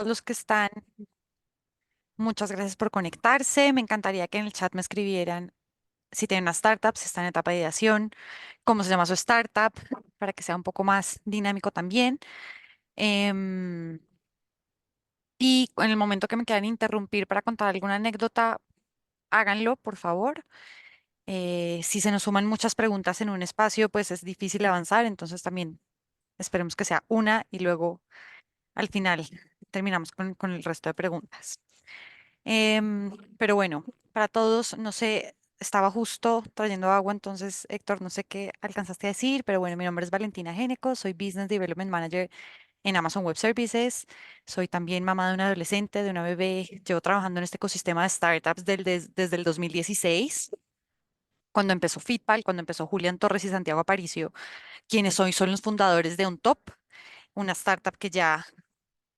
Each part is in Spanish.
los que están, muchas gracias por conectarse. Me encantaría que en el chat me escribieran si tienen una startup, si están en etapa de ideación, cómo se llama su startup, para que sea un poco más dinámico también. Em, y en el momento que me quieran interrumpir para contar alguna anécdota, háganlo, por favor. Si se nos suman muchas preguntas en un espacio, pues es difícil avanzar, entonces también esperemos que sea una y luego al final terminamos con el resto de preguntas. Pero bueno, para todos, no sé, estaba justo trayendo agua, entonces Héctor, no sé qué alcanzaste a decir, pero bueno, mi nombre es Valentina Géneco, soy Business Development Manager en Amazon Web Services, soy también mamá de una adolescente, de una bebé, llevo trabajando en este ecosistema de startups desde el 2016, cuando empezó Fitpal, cuando empezó Julián Torres y Santiago Aparicio, quienes hoy son los fundadores de OnTop, una startup que ya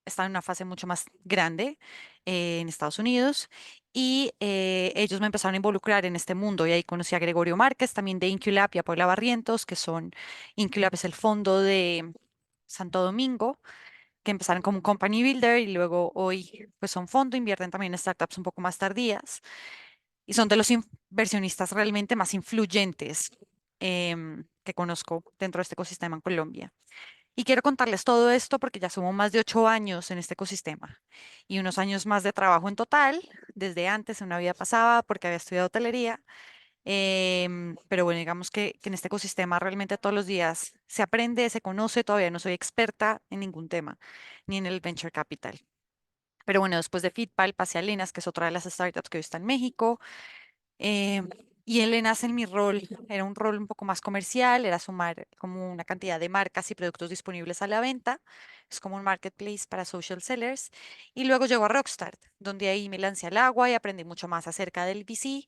está en una fase mucho más grande en Estados Unidos y ellos me empezaron a involucrar en este mundo y ahí conocí a Gregorio Márquez, también de Inculab y a Paula Barrientos, que son, Inculab es el fondo de Santo Domingo, que empezaron como un company builder y luego hoy pues son fondo, invierten también en startups un poco más tardías y son de los inversionistas realmente más influyentes que conozco dentro de este ecosistema en Colombia. Y quiero contarles todo esto porque ya sumo más de 8 años en este ecosistema y unos años más de trabajo en total, desde antes, en una vida pasada, porque había estudiado hotelería. Pero bueno, digamos que en este ecosistema realmente todos los días se aprende, se conoce, todavía no soy experta en ningún tema, ni en el venture capital. Pero bueno, después de Fitpal pasé a Lenas, que es otra de las startups que hoy está en México. Eh, y él nace en mi rol, era un rol un poco más comercial, era sumar como una cantidad de marcas y productos disponibles a la venta. Es como un marketplace para social sellers. Y luego llegó a Rockstart, donde ahí me lancé al agua y aprendí mucho más acerca del VC,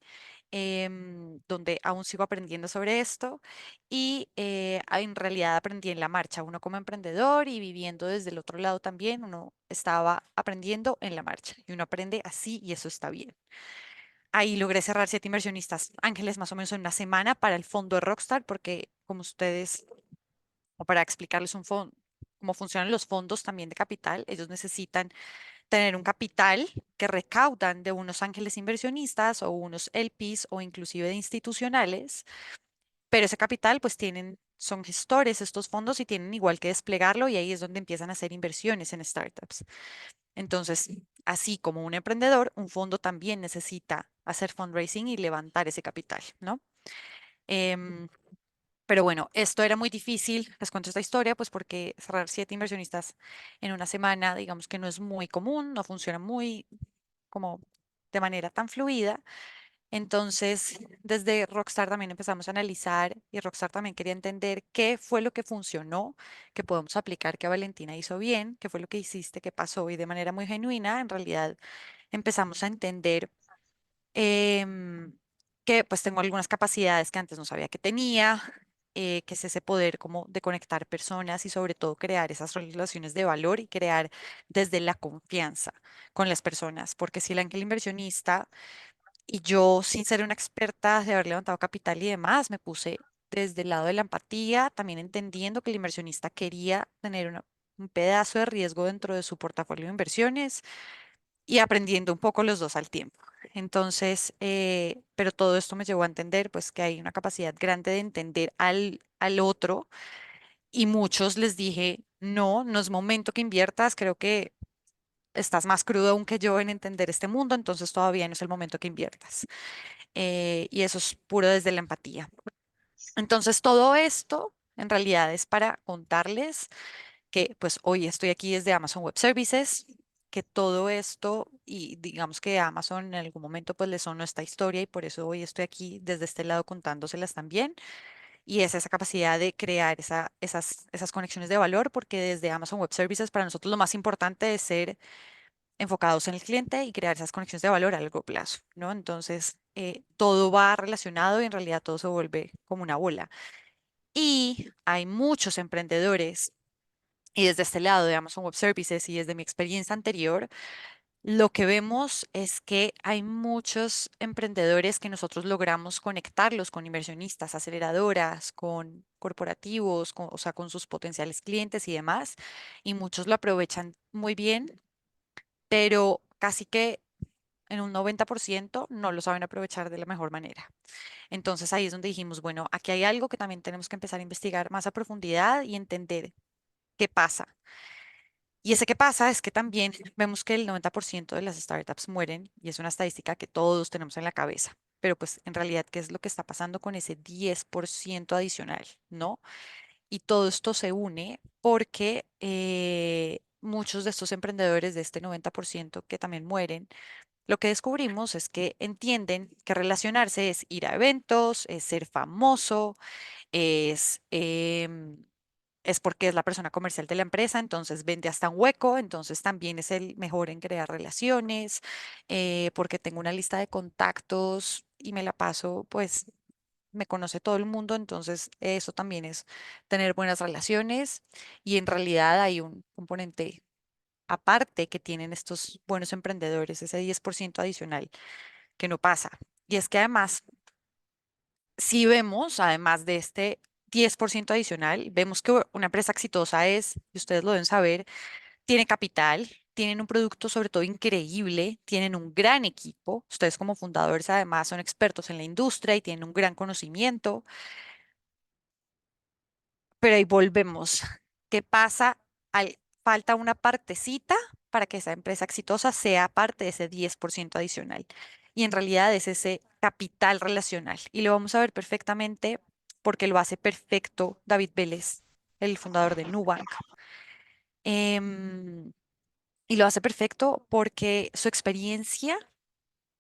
donde aún sigo aprendiendo sobre esto. Y en realidad aprendí en la marcha, uno como emprendedor y viviendo desde el otro lado también, uno estaba aprendiendo en la marcha y uno aprende así y eso está bien. Ahí logré cerrar 7 inversionistas ángeles más o menos en una semana para el fondo de Rockstar, porque como ustedes, o para explicarles un fondo, cómo funcionan los fondos también de capital, ellos necesitan tener un capital que recaudan de unos ángeles inversionistas o unos LPs o inclusive de institucionales, pero ese capital pues son gestores estos fondos y tienen igual que desplegarlo y ahí es donde empiezan a hacer inversiones en startups. Entonces, así como un emprendedor, un fondo también necesita hacer fundraising y levantar ese capital, ¿no? Em, pero bueno, esto era muy difícil, les cuento esta historia, pues porque cerrar 7 inversionistas en una semana, digamos que no es muy común, no funciona muy como de manera tan fluida. Entonces, desde Rockstar también empezamos a analizar y Rockstar también quería entender qué fue lo que funcionó, que podemos aplicar, que Valentina hizo bien, qué fue lo que hiciste, qué pasó y de manera muy genuina, en realidad empezamos a entender em, que pues tengo algunas capacidades que antes no sabía que tenía, que es ese poder como de conectar personas y sobre todo crear esas relaciones de valor y crear desde la confianza con las personas, porque si el ángel inversionista y yo, sin ser una experta de haber levantado capital y demás, me puse desde el lado de la empatía, también entendiendo que el inversionista quería tener un pedazo de riesgo dentro de su portafolio de inversiones y aprendiendo un poco los dos al tiempo. Entonces, pero todo esto me llevó a entender pues que hay una capacidad grande de entender al otro y muchos les dije, no, no es momento que inviertas, creo que estás más crudo aún que yo en entender este mundo, entonces todavía no es el momento que inviertas. Y eso es puro desde la empatía. Entonces, todo esto en realidad es para contarles que pues hoy estoy aquí desde Amazon Web Services, que todo esto y digamos que Amazon en algún momento pues les sonó esta historia y por eso hoy estoy aquí desde este lado contándoselas también. Y es esa capacidad de crear esas conexiones de valor, porque desde Amazon Web Services para nosotros lo más importante es ser enfocados en el cliente y crear esas conexiones de valor a largo plazo, ¿no? Entonces, todo va relacionado y en realidad todo se vuelve como una bola. Y hay muchos emprendedores, y desde este lado de Amazon Web Services y desde mi experiencia anterior, lo que vemos es que hay muchos emprendedores que nosotros logramos conectarlos con inversionistas, aceleradoras, con corporativos, o sea, con sus potenciales clientes y demás, y muchos lo aprovechan muy bien pero casi que en un 90% no lo saben aprovechar de la mejor manera. Entonces ahí es donde dijimos, bueno, aquí hay algo que también tenemos que empezar a investigar más a profundidad y entender qué pasa. Y ese qué pasa es que también vemos que el 90% de las startups mueren y es una estadística que todos tenemos en la cabeza. Pero pues en realidad, ¿qué es lo que está pasando con ese 10% adicional? ¿No? Y todo esto se une porque muchos de estos emprendedores de este 90% que también mueren, lo que descubrimos es que entienden que relacionarse es ir a eventos, es ser famoso, es, es porque es la persona comercial de la empresa, entonces vende hasta un hueco, entonces también es el mejor en crear relaciones, porque tengo una lista de contactos y me la paso, pues me conoce todo el mundo, entonces eso también es tener buenas relaciones y en realidad hay un componente aparte que tienen estos buenos emprendedores, ese 10% adicional que no pasa. Y es que además, si vemos, además de este 10% adicional, vemos que una empresa exitosa es, y ustedes lo deben saber, tiene capital, tienen un producto sobre todo increíble, tienen un gran equipo. Ustedes como fundadores además son expertos en la industria y tienen un gran conocimiento. Pero ahí volvemos. ¿Qué pasa? Falta una partecita para que esa empresa exitosa sea parte de ese 10% adicional. Y en realidad es ese capital relacional. Y lo vamos a ver perfectamente porque lo hace perfecto David Vélez, el fundador de Nubank. Em, y lo hace perfecto porque su experiencia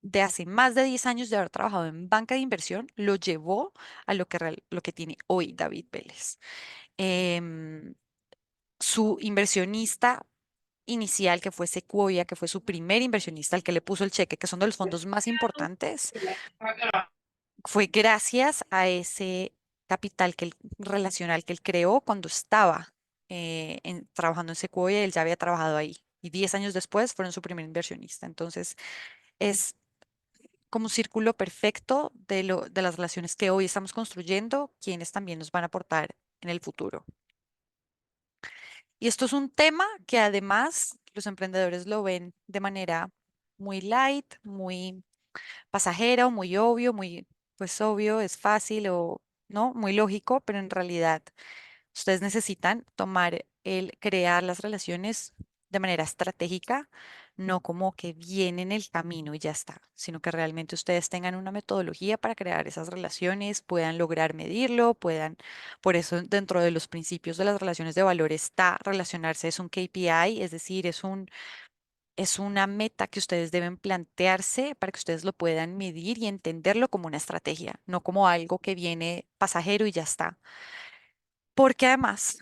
de hace más de 10 años de haber trabajado en banca de inversión lo llevó a lo que tiene hoy David Vélez. Em, Su inversionista inicial, que fue Sequoia, que fue su primer inversionista, el que le puso el cheque, que son de los fondos más importantes, fue gracias a ese capital relacional que él creó cuando estaba trabajando en Sequoia, él ya había trabajado ahí. Y 10 años después fueron su primer inversionista. Entonces, es como un círculo perfecto de las relaciones que hoy estamos construyendo, quienes también nos van a aportar en el futuro. Y esto es un tema que además los emprendedores lo ven de manera muy light, muy pasajera o muy obvio, muy, pues obvio, es fácil o no, muy lógico, pero en realidad ustedes necesitan tomar crear las relaciones de manera estratégica, no como que viene en el camino y ya está, sino que realmente ustedes tengan una metodología para crear esas relaciones, puedan lograr medirlo, puedan, por eso dentro de los principios de las relaciones de valor está relacionarse, es un KPI, es decir, es una meta que ustedes deben plantearse para que ustedes lo puedan medir y entenderlo como una estrategia, no como algo que viene pasajero y ya está. Porque además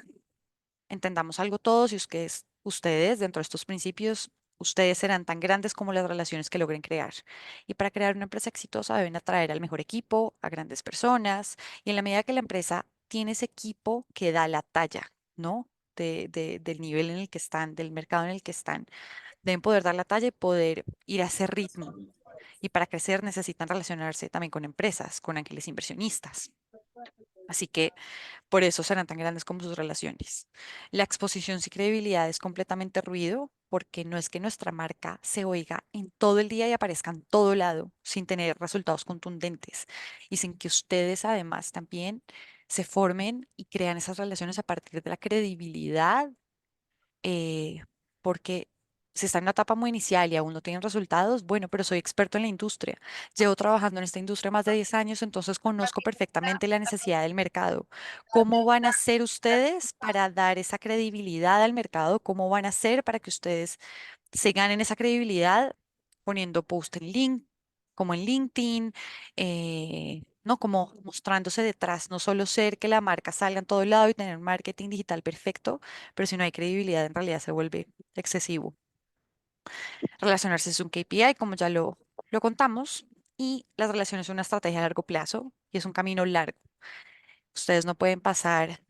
entendamos algo todos y ustedes, dentro de estos principios, ustedes serán tan grandes como las relaciones que logren crear. Y para crear una empresa exitosa deben atraer al mejor equipo, a grandes personas, y en la medida que la empresa tiene ese equipo que da la talla, ¿no? Del nivel en el que están, del mercado en el que están, deben poder dar la talla y poder ir a ese ritmo. Y para crecer necesitan relacionarse también con empresas, con ángeles inversionistas. Así que por eso serán tan grandes como sus relaciones. La exposición sin credibilidad es completamente ruido porque no es que nuestra marca se oiga en todo el día y aparezca en todo lado sin tener resultados contundentes y sin que ustedes además también se formen y crean esas relaciones a partir de la credibilidad, porque si está en una etapa muy inicial y aún no tienen resultados, bueno, pero soy experto en la industria. Llevo trabajando en esta industria más de 10 años, entonces conozco perfectamente la necesidad del mercado. ¿Cómo van a hacer ustedes para dar esa credibilidad al mercado? ¿Cómo van a hacer para que ustedes se ganen esa credibilidad poniendo post en link, como en LinkedIn, no como mostrándose detrás, no solo ser que la marca salga en todo lado y tener un marketing digital perfecto, pero si no hay credibilidad en realidad se vuelve excesivo. Relacionarse es un KPI, como ya lo contamos, y las relaciones son una estrategia a largo plazo y es un camino largo. Ustedes no pueden pasar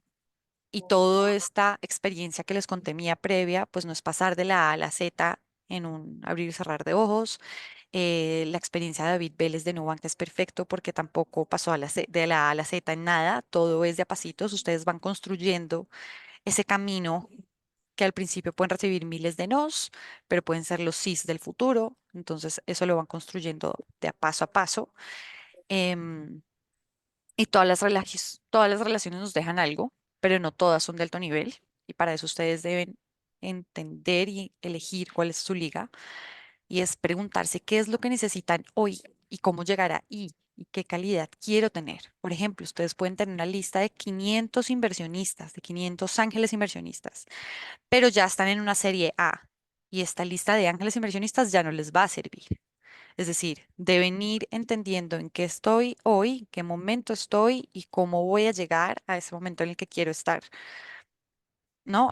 y toda esta experiencia que les conté mía previa, pues no es pasar de la A a la Z en un abrir y cerrar de ojos. La experiencia de David Vélez de Nubank es perfecto porque tampoco pasó de la A a la Z en nada, todo es de a pasitos, ustedes van construyendo ese camino que al principio pueden recibir miles de nos, pero pueden ser los sís del futuro. Entonces, eso lo van construyendo de a paso. Em, y todas las relaciones nos dejan algo, pero no todas son de alto nivel. Y para eso ustedes deben entender y elegir cuál es su liga. Y es preguntarse qué es lo que necesitan hoy y cómo llegar ahí y qué calidad quiero tener. Por ejemplo, ustedes pueden tener una lista de 500 inversionistas, de 500 ángeles inversionistas, pero ya están en una serie A y esta lista de ángeles inversionistas ya no les va a servir. Es decir, deben ir entendiendo en qué estoy hoy, qué momento estoy y cómo voy a llegar a ese momento en el que quiero estar, ¿no?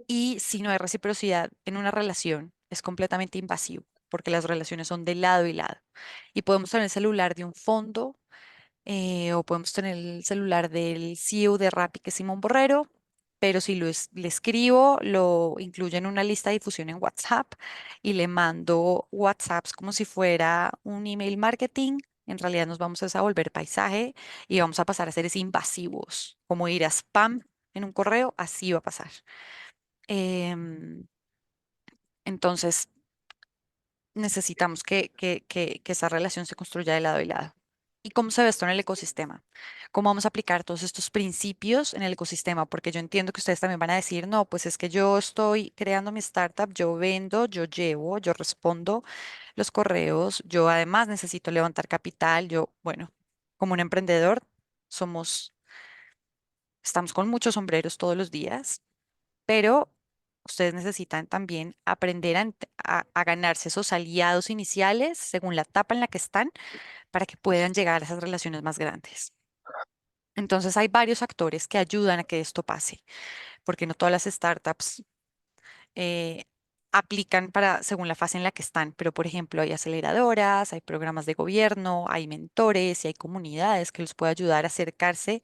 Y si no hay reciprocidad en una relación, es completamente invasivo, porque las relaciones son de lado y lado. Y podemos tener el celular de un fondo, o podemos tener el celular del CEO de Rappi, que es Simón Borrero, pero si le escribo, lo incluyo en una lista de difusión en WhatsApp y le mando WhatsApps como si fuera un email marketing. En realidad nos vamos a volver paisaje y vamos a pasar a seres invasivos, como ir a spam en un correo, así va a pasar. Em, entonces, necesitamos que esa relación se construya de lado y lado. ¿Y cómo se ve esto en el ecosistema? ¿Cómo vamos a aplicar todos estos principios en el ecosistema? Porque yo entiendo que ustedes también van a decir, no, pues es que yo estoy creando mi startup, yo vendo, yo llevo, yo respondo los correos, yo además necesito levantar capital, yo, bueno, como un emprendedor, somos, estamos con muchos sombreros todos los días, pero ustedes necesitan también aprender a ganarse esos aliados iniciales según la etapa en la que están para que puedan llegar a esas relaciones más grandes. Entonces hay varios actores que ayudan a que esto pase, porque no todas las startups eh, aplican para según la fase en la que están, pero por ejemplo hay aceleradoras, hay programas de gobierno, hay mentores y hay comunidades que los puede ayudar a acercarse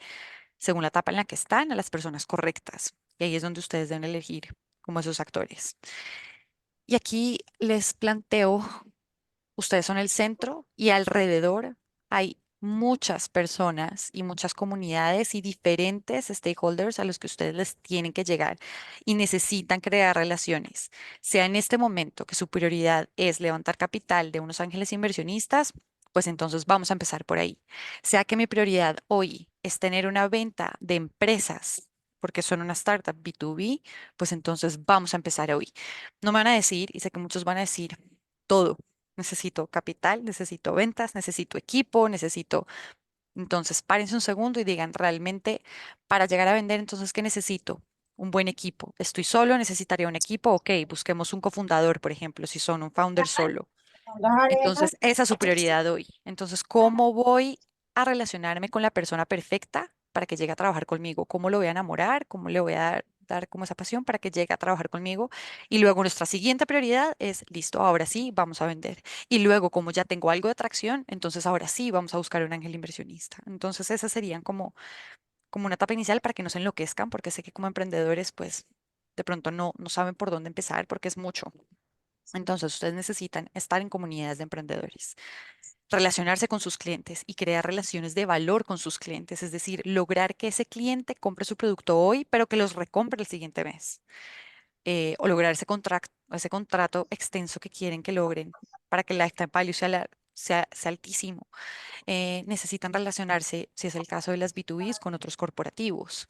según la etapa en la que están a las personas correctas. Y ahí es donde ustedes deben elegir como esos actores. Y aquí les planteo, ustedes son el centro y alrededor hay muchas personas y muchas comunidades y diferentes stakeholders a los que ustedes les tienen que llegar y necesitan crear relaciones. Sea en este momento que su prioridad es levantar capital de unos ángeles inversionistas, pues entonces vamos a empezar por ahí. Sea que mi prioridad hoy es tener una venta de empresas, porque son una startup B2B, pues entonces vamos a empezar hoy. No me van a decir, y sé que muchos van a decir, todo. Necesito capital, necesito ventas, necesito equipo, necesito... Entonces, párense un segundo y digan, realmente, para llegar a vender, entonces, ¿qué necesito? Un buen equipo. ¿Estoy solo? ¿Necesitaría un equipo? Ok, busquemos un cofundador, por ejemplo, si son un founder solo. Entonces, esa es su prioridad hoy. Entonces, ¿cómo voy a relacionarme con la persona perfecta para que llegue a trabajar conmigo? ¿Cómo lo voy a enamorar? ¿Cómo le voy a dar como esa pasión para que llegue a trabajar conmigo? Y luego nuestra siguiente prioridad es, listo, ahora sí, vamos a vender. Y luego, como ya tengo algo de atracción, entonces ahora sí vamos a buscar un ángel inversionista. Entonces, esas serían como una etapa inicial para que no se enloquezcan, porque sé que como emprendedores, pues, de pronto no saben por dónde empezar porque es mucho. Entonces, ustedes necesitan estar en comunidades de emprendedores, relacionarse con sus clientes y crear relaciones de valor con sus clientes, es decir, lograr que ese cliente compre su producto hoy, pero que los recompre el siguiente mes, o lograr ese contrato extenso que quieren que logren para que el lifetime value sea altísimo. Necesitan relacionarse, si es el caso de las B2Bs, con otros corporativos.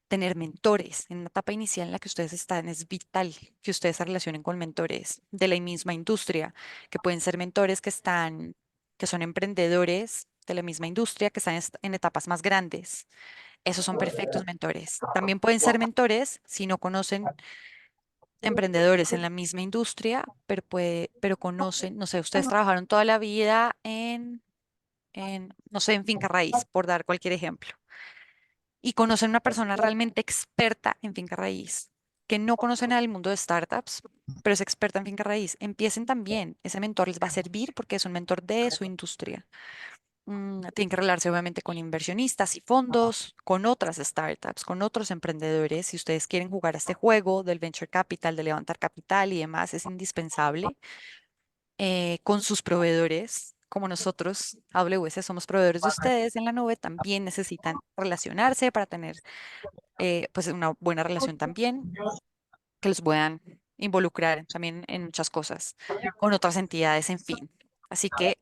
Tener mentores en la etapa inicial en la que ustedes están es vital que ustedes se relacionen con mentores de la misma industria, que pueden ser mentores que son emprendedores de la misma industria, que están en etapas más grandes. Esos son perfectos mentores. También pueden ser mentores si no conocen emprendedores en la misma industria, pero conocen, no sé, ustedes trabajaron toda la vida no sé, en finca raíz, por dar cualquier ejemplo y conocen una persona realmente experta en finca raíz, que no conocen el mundo de startups, pero es experta en finca raíz, empiecen también. Ese mentor les va a servir porque es un mentor de su industria. Tienen que relacionarse obviamente con inversionistas y fondos, con otras startups, con otros emprendedores. Si ustedes quieren jugar a este juego del venture capital, de levantar capital y demás, es indispensable. Con sus proveedores, como nosotros, AWS, somos proveedores de ustedes en la nube, también necesitan relacionarse para tener pues una buena relación también, que los puedan involucrar también en muchas cosas con otras entidades, en fin. Así que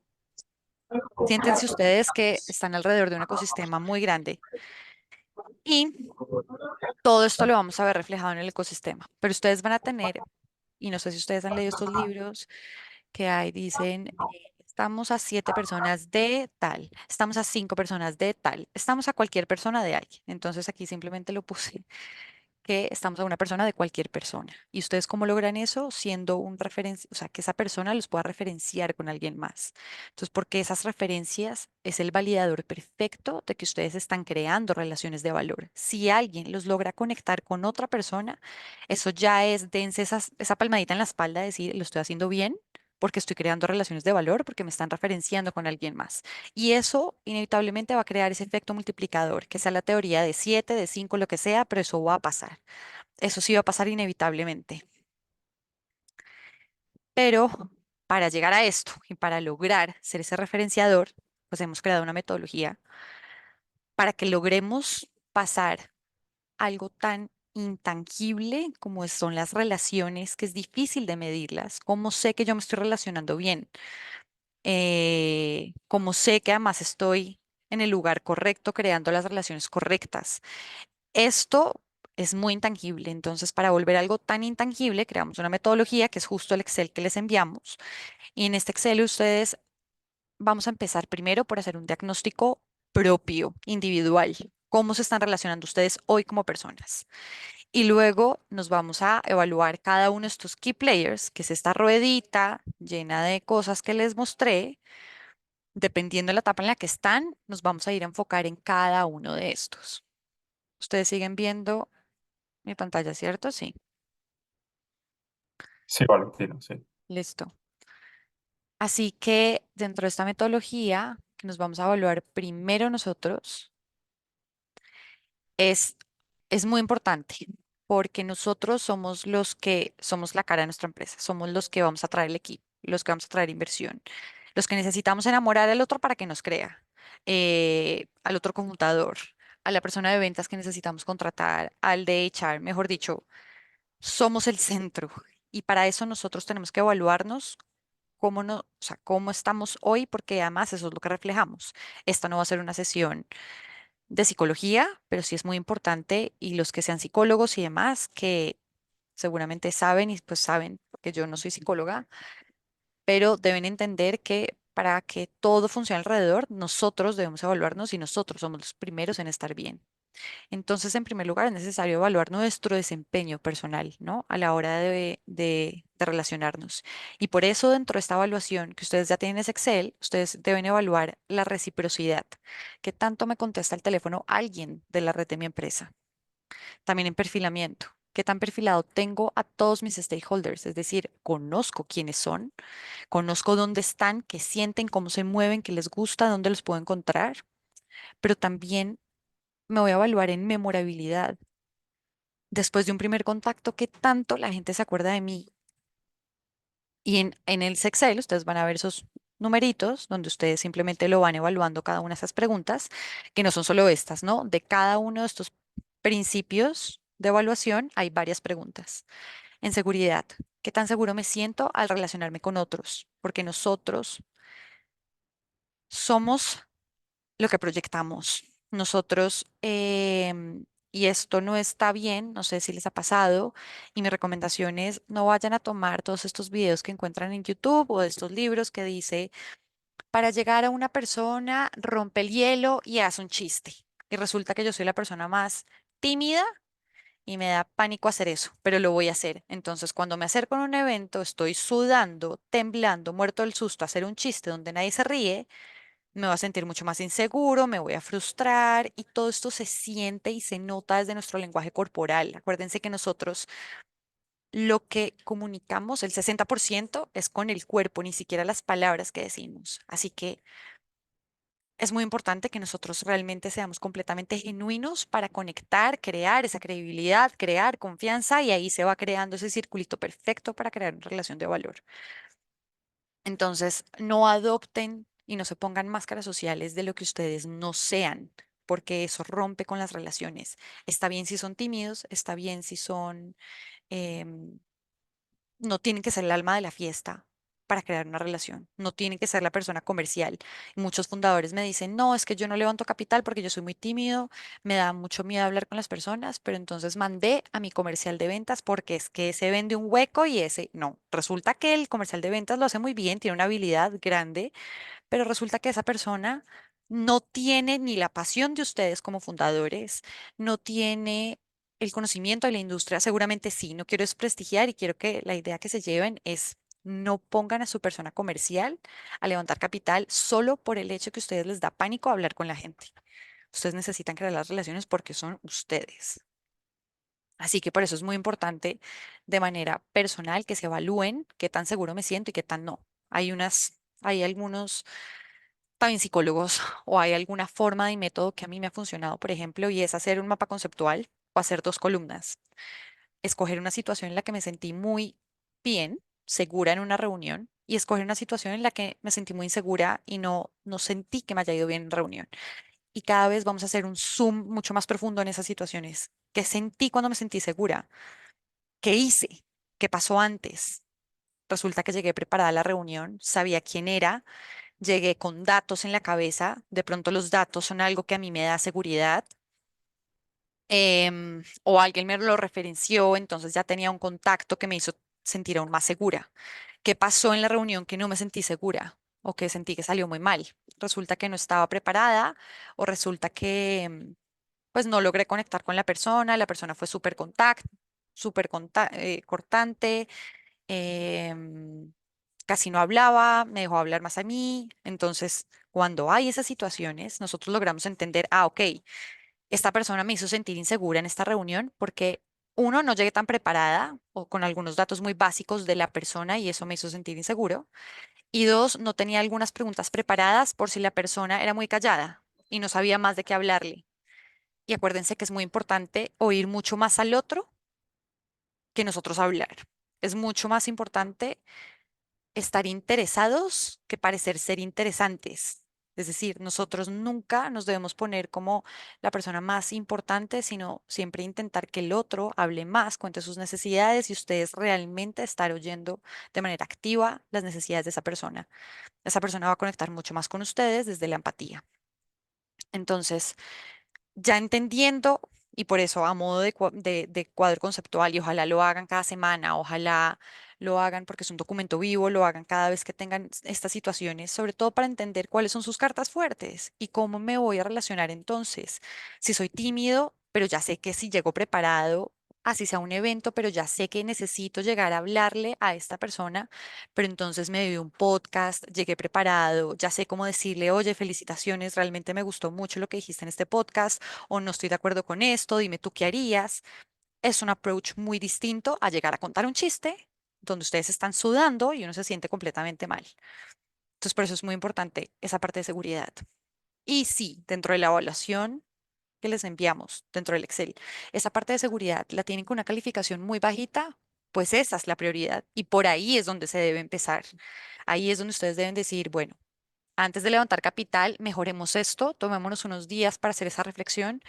siéntense ustedes que están alrededor de un ecosistema muy grande y todo esto lo vamos a ver reflejado en el ecosistema, pero ustedes van a tener, y no sé si ustedes han leído estos libros que hay, dicen, estamos a 7 personas de tal, estamos a 5 personas de tal, estamos a cualquier persona de alguien. Entonces aquí simplemente lo puse que estamos a una persona de cualquier persona. ¿Y ustedes cómo logran eso? Siendo un referencia, o sea, que esa persona los pueda referenciar con alguien más. Entonces, porque esas referencias es el validador perfecto de que ustedes están creando relaciones de valor. Si alguien los logra conectar con otra persona, eso ya es, dense esa palmadita en la espalda de decir, lo estoy haciendo bien. Porque estoy creando relaciones de valor, porque me están referenciando con alguien más. Y eso inevitablemente va a crear ese efecto multiplicador, que sea la teoría de 7, de 5, lo que sea, pero eso va a pasar. Eso sí va a pasar inevitablemente. Pero para llegar a esto y para lograr ser ese referenciador, pues hemos creado una metodología para que logremos pasar algo tan intangible como son las relaciones, que es difícil de medirlas. ¿Cómo sé que yo me estoy relacionando bien? ¿Cómo sé que además estoy en el lugar correcto, creando las relaciones correctas? Esto es muy intangible, entonces para volver algo tan intangible, creamos una metodología que es justo el Excel que les enviamos. Y en este Excel ustedes vamos a empezar primero por hacer un diagnóstico propio, individual. ¿Cómo se están relacionando ustedes hoy como personas? Y luego nos vamos a evaluar cada uno de estos key players, que es esta ruedita llena de cosas que les mostré. Dependiendo de la etapa en la que están, nos vamos a ir a enfocar en cada uno de estos. Ustedes siguen viendo mi pantalla, ¿cierto? Sí. Sí, Valentina, sí. Listo. Así que dentro de esta metodología que nos vamos a evaluar primero nosotros, es, es muy importante porque nosotros somos los que somos la cara de nuestra empresa, somos los que vamos a traer el equipo, los que vamos a traer inversión, los que necesitamos enamorar al otro para que nos crea, al otro computador, a la persona de ventas que necesitamos contratar, al de HR, mejor dicho, somos el centro. Y para eso nosotros tenemos que evaluarnos cómo no, o sea, cómo estamos hoy, porque además eso es lo que reflejamos. Esta no va a ser una sesión de psicología, pero sí es muy importante y los que sean psicólogos y demás, que seguramente saben y pues saben, porque yo no soy psicóloga, pero deben entender que para que todo funcione alrededor, nosotros debemos evaluarnos y nosotros somos los primeros en estar bien. Entonces, en primer lugar, es necesario evaluar nuestro desempeño personal, ¿no? A la hora de relacionarnos. Y por eso, dentro de esta evaluación que ustedes ya tienen ese Excel, ustedes deben evaluar la reciprocidad. ¿Qué tanto me contesta el teléfono alguien de la red de mi empresa? También en perfilamiento. ¿Qué tan perfilado tengo a todos mis stakeholders? Es decir, conozco quiénes son, conozco dónde están, qué sienten, cómo se mueven, qué les gusta, dónde los puedo encontrar, pero también me voy a evaluar en memorabilidad. Después de un primer contacto, ¿qué tanto la gente se acuerda de mí? Y en el Excel ustedes van a ver esos numeritos donde ustedes simplemente lo van evaluando cada una de esas preguntas, que no son solo estas, ¿no? De cada uno de estos principios de evaluación hay varias preguntas. En seguridad, ¿qué tan seguro me siento al relacionarme con otros? Porque nosotros somos lo que proyectamos. Nosotros, y esto no está bien, no sé si les ha pasado, y mi recomendación es no vayan a tomar todos estos videos que encuentran en YouTube o de estos libros que dice, para llegar a una persona, rompe el hielo y haz un chiste. Y resulta que yo soy la persona más tímida y me da pánico hacer eso, pero lo voy a hacer. Entonces, cuando me acerco a un evento, estoy sudando, temblando, muerto del susto, a hacer un chiste donde nadie se ríe, me voy a sentir mucho más inseguro, me voy a frustrar y todo esto se siente y se nota desde nuestro lenguaje corporal. Acuérdense que nosotros lo que comunicamos, el 60% es con el cuerpo, ni siquiera las palabras que decimos. Así que es muy importante que nosotros realmente seamos completamente genuinos para conectar, crear esa credibilidad, crear confianza y ahí se va creando ese circulito perfecto para crear una relación de valor. Entonces, no adopten y no se pongan máscaras sociales de lo que ustedes no sean. porque eso rompe con las relaciones. Está bien si son tímidos, está bien si son, em, no tienen que ser el alma de la fiesta para crear una relación, no tienen que ser la persona comercial. Muchos fundadores me dicen, no, es que yo no levanto capital porque yo soy muy tímido, me da mucho miedo hablar con las personas, pero entonces mandé a mi comercial de ventas porque es que ese vende un hueco y ese no. Resulta que el comercial de ventas lo hace muy bien, tiene una habilidad grande, pero resulta que esa persona no tiene ni la pasión de ustedes como fundadores, no tiene el conocimiento de la industria, seguramente sí, no quiero desprestigiar y quiero que la idea que se lleven es no pongan a su persona comercial a levantar capital solo por el hecho que a ustedes les da pánico hablar con la gente. Ustedes necesitan crear las relaciones porque son ustedes. Así que por eso es muy importante de manera personal que se evalúen qué tan seguro me siento y qué tan no. Hay algunos también psicólogos o hay alguna forma y método que a mí me ha funcionado, por ejemplo, y es hacer un mapa conceptual o hacer dos columnas. Escoger una situación en la que me sentí muy bien, segura en una reunión, y escoger una situación en la que me sentí muy insegura y no sentí que me haya ido bien en reunión. Y cada vez vamos a hacer un zoom mucho más profundo en esas situaciones. ¿Qué sentí cuando me sentí segura? ¿Qué hice? ¿Qué pasó antes? Resulta que llegué preparada a la reunión, sabía quién era. Llegué con datos en la cabeza, de pronto los datos son algo que a mí me da seguridad, o alguien me lo referenció, entonces ya tenía un contacto que me hizo sentir aún más segura. ¿Qué pasó en la reunión que no me sentí segura o que sentí que salió muy mal? Resulta que no estaba preparada o resulta que pues no logré conectar con la persona fue cortante, em, casi no hablaba, me dejó hablar más a mí. Entonces, cuando hay esas situaciones, nosotros logramos entender, ok, esta persona me hizo sentir insegura en esta reunión porque uno, no llegué tan preparada o con algunos datos muy básicos de la persona y eso me hizo sentir inseguro. Y dos, no tenía algunas preguntas preparadas por si la persona era muy callada y no sabía más de qué hablarle. Y acuérdense que es muy importante oír mucho más al otro que nosotros hablar. Es mucho más importante estar interesados que parecer ser interesantes. Es decir, nosotros nunca nos debemos poner como la persona más importante, sino siempre intentar que el otro hable más, cuente sus necesidades y ustedes realmente estar oyendo de manera activa las necesidades de esa persona. Esa persona va a conectar mucho más con ustedes desde la empatía. Entonces, ya entendiendo, y por eso a modo de cuadro conceptual, y ojalá lo hagan cada semana, ojalá lo hagan porque es un documento vivo, lo hagan cada vez que tengan estas situaciones, sobre todo para entender cuáles son sus cartas fuertes y cómo me voy a relacionar entonces. Si soy tímido, pero ya sé que si llego preparado, así sea un evento, pero ya sé que necesito llegar a hablarle a esta persona, pero entonces me vi un podcast, llegué preparado, ya sé cómo decirle, oye, felicitaciones, realmente me gustó mucho lo que dijiste en este podcast, o no estoy de acuerdo con esto, dime tú qué harías. Es un approach muy distinto a llegar a contar un chiste donde ustedes están sudando y uno se siente completamente mal. Entonces, por eso es muy importante esa parte de seguridad. Y sí, dentro de la evaluación que les enviamos, dentro del Excel, esa parte de seguridad la tienen con una calificación muy bajita, pues esa es la prioridad. Y por ahí es donde se debe empezar. Ahí es donde ustedes deben decir, bueno, antes de levantar capital, mejoremos esto, tomémonos unos días para hacer esa reflexión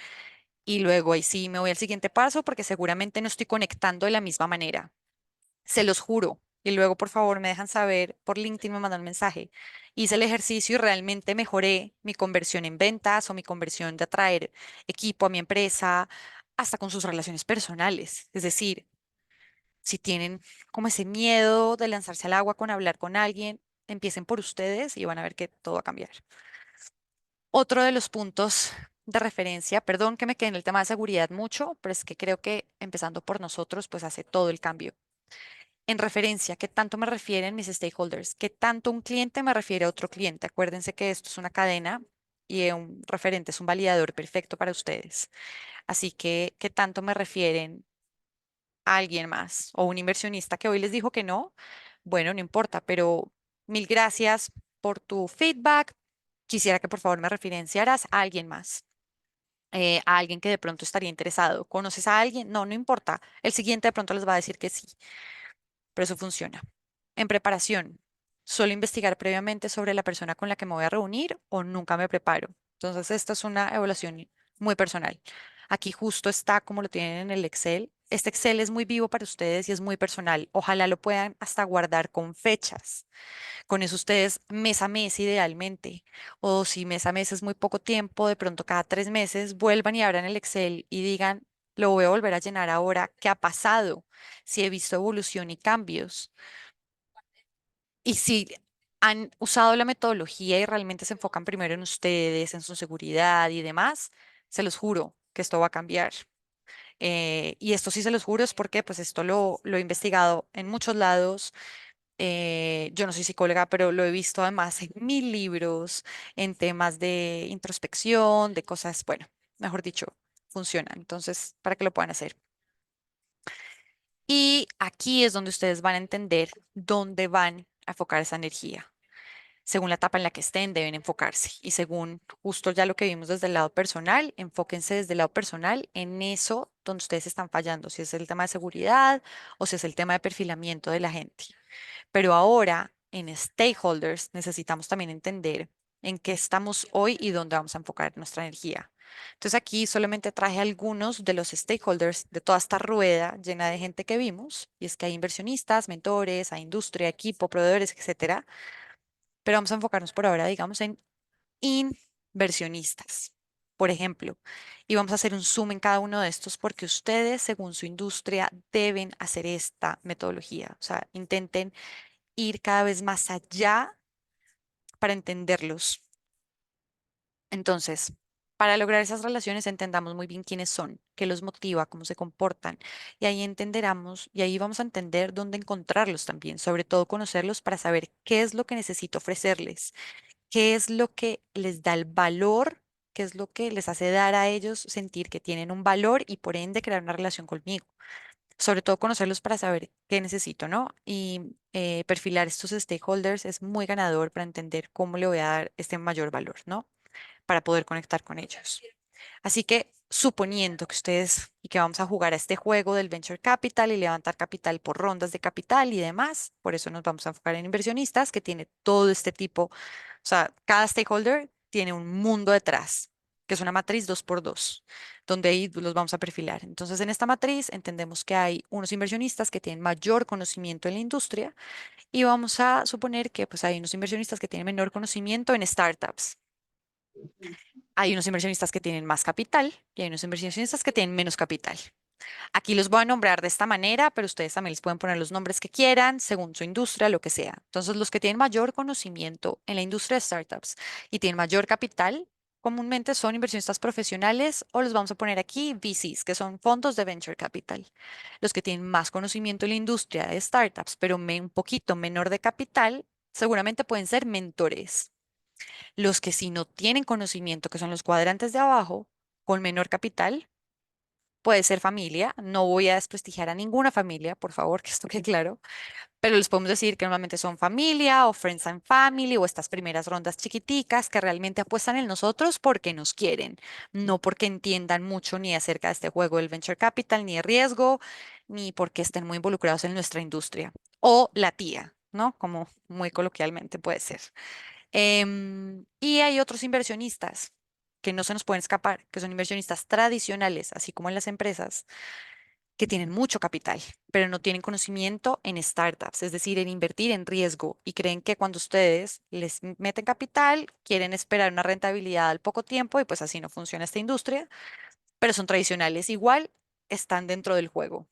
y luego ahí sí me voy al siguiente paso porque seguramente no estoy conectando de la misma manera. Se los juro. Y luego, por favor, me dejan saber por LinkedIn, me mandan un mensaje. Hice el ejercicio y realmente mejoré mi conversión en ventas o mi conversión de atraer equipo a mi empresa, hasta con sus relaciones personales. Es decir, si tienen como ese miedo de lanzarse al agua con hablar con alguien, empiecen por ustedes y van a ver que todo va a cambiar. Otro de los puntos de referencia, perdón que me quede en el tema de seguridad mucho, pero es que creo que empezando por nosotros, pues hace todo el cambio. En referencia, ¿qué tanto me refieren mis stakeholders? ¿Qué tanto un cliente me refiere a otro cliente? Acuérdense que esto es una cadena y un referente es un validador perfecto para ustedes. Así que, ¿qué tanto me refieren a alguien más? O un inversionista que hoy les dijo que no. Bueno, no importa, pero mil gracias por tu feedback. Quisiera que por favor me referenciaras a alguien más. A alguien que de pronto estaría interesado. ¿Conoces a alguien? No, no importa. El siguiente de pronto les va a decir que sí, pero eso funciona. En preparación, ¿suelo investigar previamente sobre la persona con la que me voy a reunir o nunca me preparo? Entonces, esta es una evaluación muy personal. Aquí justo está como lo tienen en el Excel. Este Excel es muy vivo para ustedes y es muy personal. Ojalá lo puedan hasta guardar con fechas. Con eso ustedes mes a mes idealmente. O si mes a mes es muy poco tiempo, de pronto cada 3 meses vuelvan y abran el Excel y digan, lo voy a volver a llenar ahora. ¿Qué ha pasado? Si he visto evolución y cambios. Y si han usado la metodología y realmente se enfocan primero en ustedes, en su seguridad y demás, se los juro que esto va a cambiar. Y esto sí se los juro es porque pues esto lo he investigado en muchos lados. Yo no soy psicóloga, pero lo he visto además en 1000 libros, en temas de introspección, de cosas, bueno, mejor dicho, funciona. Entonces, para que lo puedan hacer. Y aquí es donde ustedes van a entender dónde van a enfocar esa energía. Según la etapa en la que estén, deben enfocarse. Y según justo ya lo que vimos desde el lado personal, enfóquense desde el lado personal en eso donde ustedes están fallando, si es el tema de seguridad o si es el tema de perfilamiento de la gente. Pero ahora, en stakeholders, necesitamos también entender en qué estamos hoy y dónde vamos a enfocar nuestra energía. Entonces aquí solamente traje algunos de los stakeholders de toda esta rueda llena de gente que vimos, y es que hay inversionistas, mentores, hay industria, equipo, proveedores, etcétera, pero vamos a enfocarnos por ahora, digamos, en inversionistas, por ejemplo, y vamos a hacer un zoom en cada uno de estos porque ustedes, según su industria, deben hacer esta metodología. O sea, intenten ir cada vez más allá para entenderlos. Entonces, para lograr esas relaciones, entendamos muy bien quiénes son, qué los motiva, cómo se comportan, y ahí entenderemos, y ahí vamos a entender dónde encontrarlos también, sobre todo conocerlos para saber qué es lo que necesito ofrecerles, qué es lo que les da el valor, qué es lo que les hace dar a ellos sentir que tienen un valor y por ende crear una relación conmigo. Sobre todo conocerlos para saber qué necesito, ¿no? Y perfilar estos stakeholders es muy ganador para entender cómo le voy a dar este mayor valor, ¿no? Para poder conectar con ellos. Así que suponiendo que ustedes y que vamos a jugar a este juego del venture capital y levantar capital por rondas de capital y demás, por eso nos vamos a enfocar en inversionistas que tiene todo este tipo, o sea, cada stakeholder tiene un mundo detrás, que es una matriz 2x2, donde ahí los vamos a perfilar. Entonces, en esta matriz entendemos que hay unos inversionistas que tienen mayor conocimiento en la industria y vamos a suponer que pues hay unos inversionistas que tienen menor conocimiento en startups. Hay unos inversionistas que tienen más capital y hay unos inversionistas que tienen menos capital. Aquí los voy a nombrar de esta manera, pero ustedes también les pueden poner los nombres que quieran, según su industria, lo que sea. Entonces, los que tienen mayor conocimiento en la industria de startups y tienen mayor capital, comúnmente son inversionistas profesionales o los vamos a poner aquí VCs, que son fondos de venture capital. Los que tienen más conocimiento en la industria de startups, pero un poquito menor de capital, seguramente pueden ser mentores. Los que sí no tienen conocimiento, que son los cuadrantes de abajo, con menor capital, puede ser familia. No voy a desprestigiar a ninguna familia, por favor, que esto quede claro, pero les podemos decir que normalmente son familia o friends and family o estas primeras rondas chiquiticas que realmente apuestan en nosotros porque nos quieren, no porque entiendan mucho ni acerca de este juego del venture capital, ni de riesgo, ni porque estén muy involucrados en nuestra industria. O la tía, ¿no? Como muy coloquialmente puede ser. Y hay otros inversionistas que no se nos pueden escapar, que son inversionistas tradicionales, así como en las empresas, que tienen mucho capital, pero no tienen conocimiento en startups, es decir, en invertir en riesgo y creen que cuando ustedes les meten capital, quieren esperar una rentabilidad al poco tiempo y pues así no funciona esta industria, pero son tradicionales, igual están dentro del juego.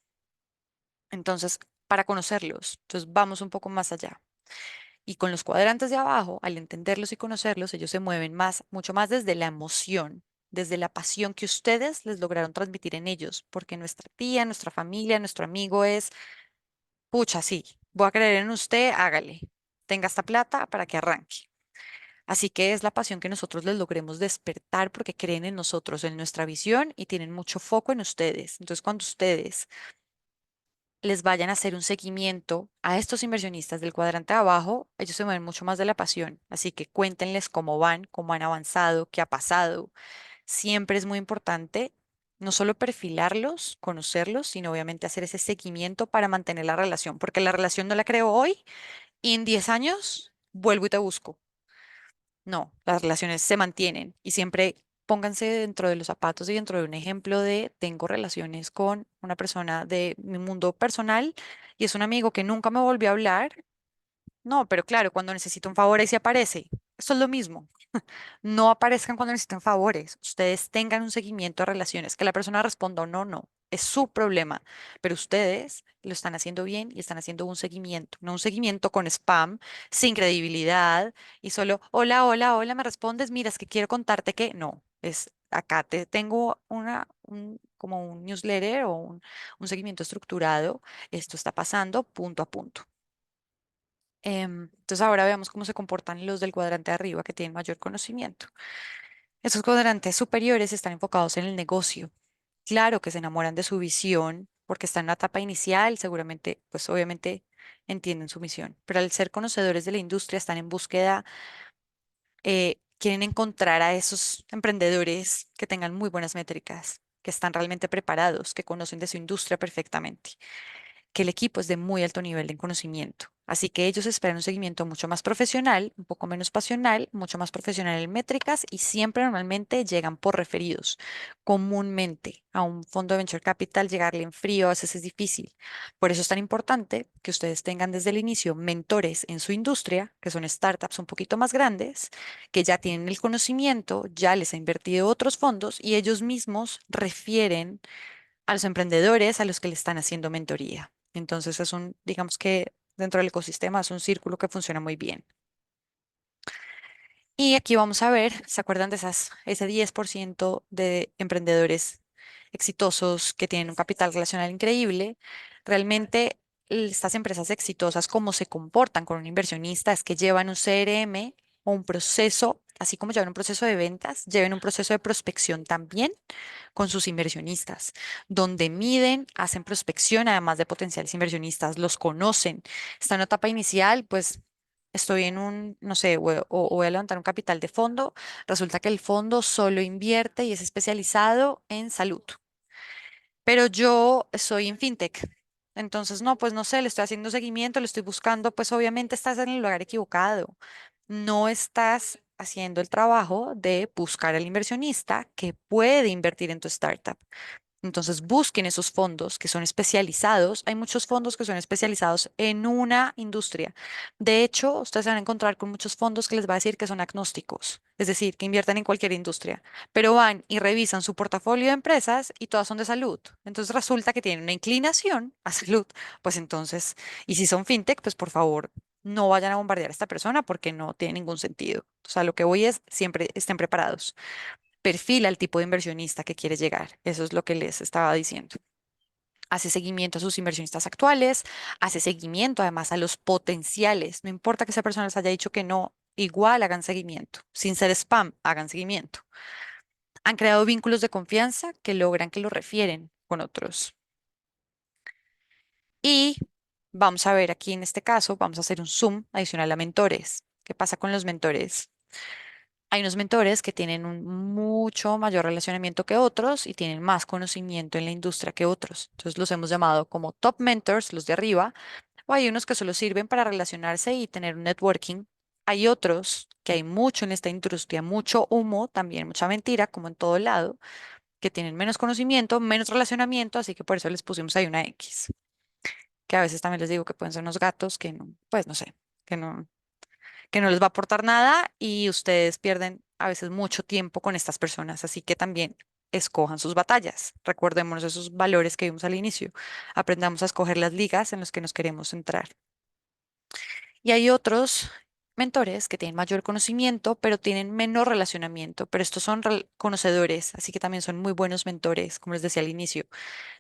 Entonces, para conocerlos, entonces vamos un poco más allá. Y con los cuadrantes de abajo, al entenderlos y conocerlos, ellos se mueven más, mucho más desde la emoción, desde la pasión que ustedes les lograron transmitir en ellos, porque nuestra tía, nuestra familia, nuestro amigo es, pucha, sí, voy a creer en usted, hágale, tenga esta plata para que arranque. Así que es la pasión que nosotros les logremos despertar porque creen en nosotros, en nuestra visión y tienen mucho foco en ustedes. Entonces, cuando ustedes les vayan a hacer un seguimiento a estos inversionistas del cuadrante de abajo, ellos se mueven mucho más de la pasión. Así que cuéntenles cómo van, cómo han avanzado, qué ha pasado. Siempre es muy importante no solo perfilarlos, conocerlos, sino obviamente hacer ese seguimiento para mantener la relación, porque la relación no la creo hoy y en 10 años vuelvo y te busco. No, las relaciones se mantienen y siempre pónganse dentro de los zapatos y dentro de un ejemplo de tengo relaciones con una persona de mi mundo personal y es un amigo que nunca me volvió a hablar. No, pero claro, cuando necesito un favor ahí se aparece. Eso es lo mismo. No aparezcan cuando necesiten favores. Ustedes tengan un seguimiento de relaciones. Que la persona responda o no, no. Es su problema. Pero ustedes lo están haciendo bien y están haciendo un seguimiento. No un seguimiento con spam, sin credibilidad y solo, hola, hola, hola, me respondes, mira, es que quiero contarte que no. Es acá te tengo como un newsletter o un seguimiento estructurado. Esto está pasando punto a punto. Entonces ahora veamos cómo se comportan los del cuadrante de arriba que tienen mayor conocimiento. Esos cuadrantes superiores están enfocados en el negocio. Claro que se enamoran de su visión porque están en la etapa inicial, seguramente, pues obviamente entienden su misión, pero al ser conocedores de la industria están en búsqueda, quieren encontrar a esos emprendedores que tengan muy buenas métricas, que están realmente preparados, que conocen de su industria perfectamente, que el equipo es de muy alto nivel de conocimiento. Así que ellos esperan un seguimiento mucho más profesional, un poco menos pasional, mucho más profesional en métricas y siempre normalmente llegan por referidos. Comúnmente a un fondo de venture capital llegarle en frío a veces es difícil. Por eso es tan importante que ustedes tengan desde el inicio mentores en su industria, que son startups un poquito más grandes, que ya tienen el conocimiento, ya les ha invertido otros fondos y ellos mismos refieren a los emprendedores a los que le están haciendo mentoría. Entonces es un, digamos que dentro del ecosistema es un círculo que funciona muy bien. Y aquí vamos a ver, ¿se acuerdan de ese 10% de emprendedores exitosos que tienen un capital relacional increíble? Realmente estas empresas exitosas, cómo se comportan con un inversionista, es que llevan un CRM o un proceso, así como llevan un proceso de ventas, lleven un proceso de prospección también con sus inversionistas, donde miden, hacen prospección, además de potenciales inversionistas, los conocen. Está en una etapa inicial, pues estoy en un, no sé, o voy a levantar un capital de fondo, resulta que el fondo solo invierte y es especializado en salud, pero yo soy en fintech. Entonces, no, pues no sé, le estoy haciendo seguimiento, le estoy buscando, pues obviamente estás en el lugar equivocado. No estás haciendo el trabajo de buscar al inversionista que puede invertir en tu startup. Entonces busquen esos fondos que son especializados. Hay muchos fondos que son especializados en una industria. De hecho, ustedes se van a encontrar con muchos fondos que les va a decir que son agnósticos, es decir, que inviertan en cualquier industria, pero van y revisan su portafolio de empresas y todas son de salud. Entonces resulta que tienen una inclinación a salud. Pues entonces, y si son fintech, pues por favor, no vayan a bombardear a esta persona porque no tiene ningún sentido. O sea, lo que voy es siempre estén preparados, perfila el tipo de inversionista que quiere llegar. Eso es lo que les estaba diciendo. Hace seguimiento a sus inversionistas actuales, hace seguimiento además a los potenciales. No importa que esa persona les haya dicho que no, igual hagan seguimiento. Sin ser spam, hagan seguimiento. Han creado vínculos de confianza que logran que lo refieren con otros. Y vamos a ver aquí en este caso, vamos a hacer un zoom adicional a mentores. ¿Qué pasa con los mentores? Hay unos mentores que tienen un mucho mayor relacionamiento que otros y tienen más conocimiento en la industria que otros. Entonces los hemos llamado como top mentors, los de arriba, o hay unos que solo sirven para relacionarse y tener un networking. Hay otros que hay mucho en esta industria, mucho humo, también mucha mentira, como en todo lado, que tienen menos conocimiento, menos relacionamiento, así que por eso les pusimos ahí una X, que a veces también les digo que pueden ser unos gatos que no, pues no sé, que no les va a aportar nada y ustedes pierden a veces mucho tiempo con estas personas, así que también escojan sus batallas. Recordemos esos valores que vimos al inicio. Aprendamos a escoger las ligas en las que nos queremos entrar. Y hay otros mentores que tienen mayor conocimiento, pero tienen menos relacionamiento, pero estos son conocedores, así que también son muy buenos mentores, como les decía al inicio.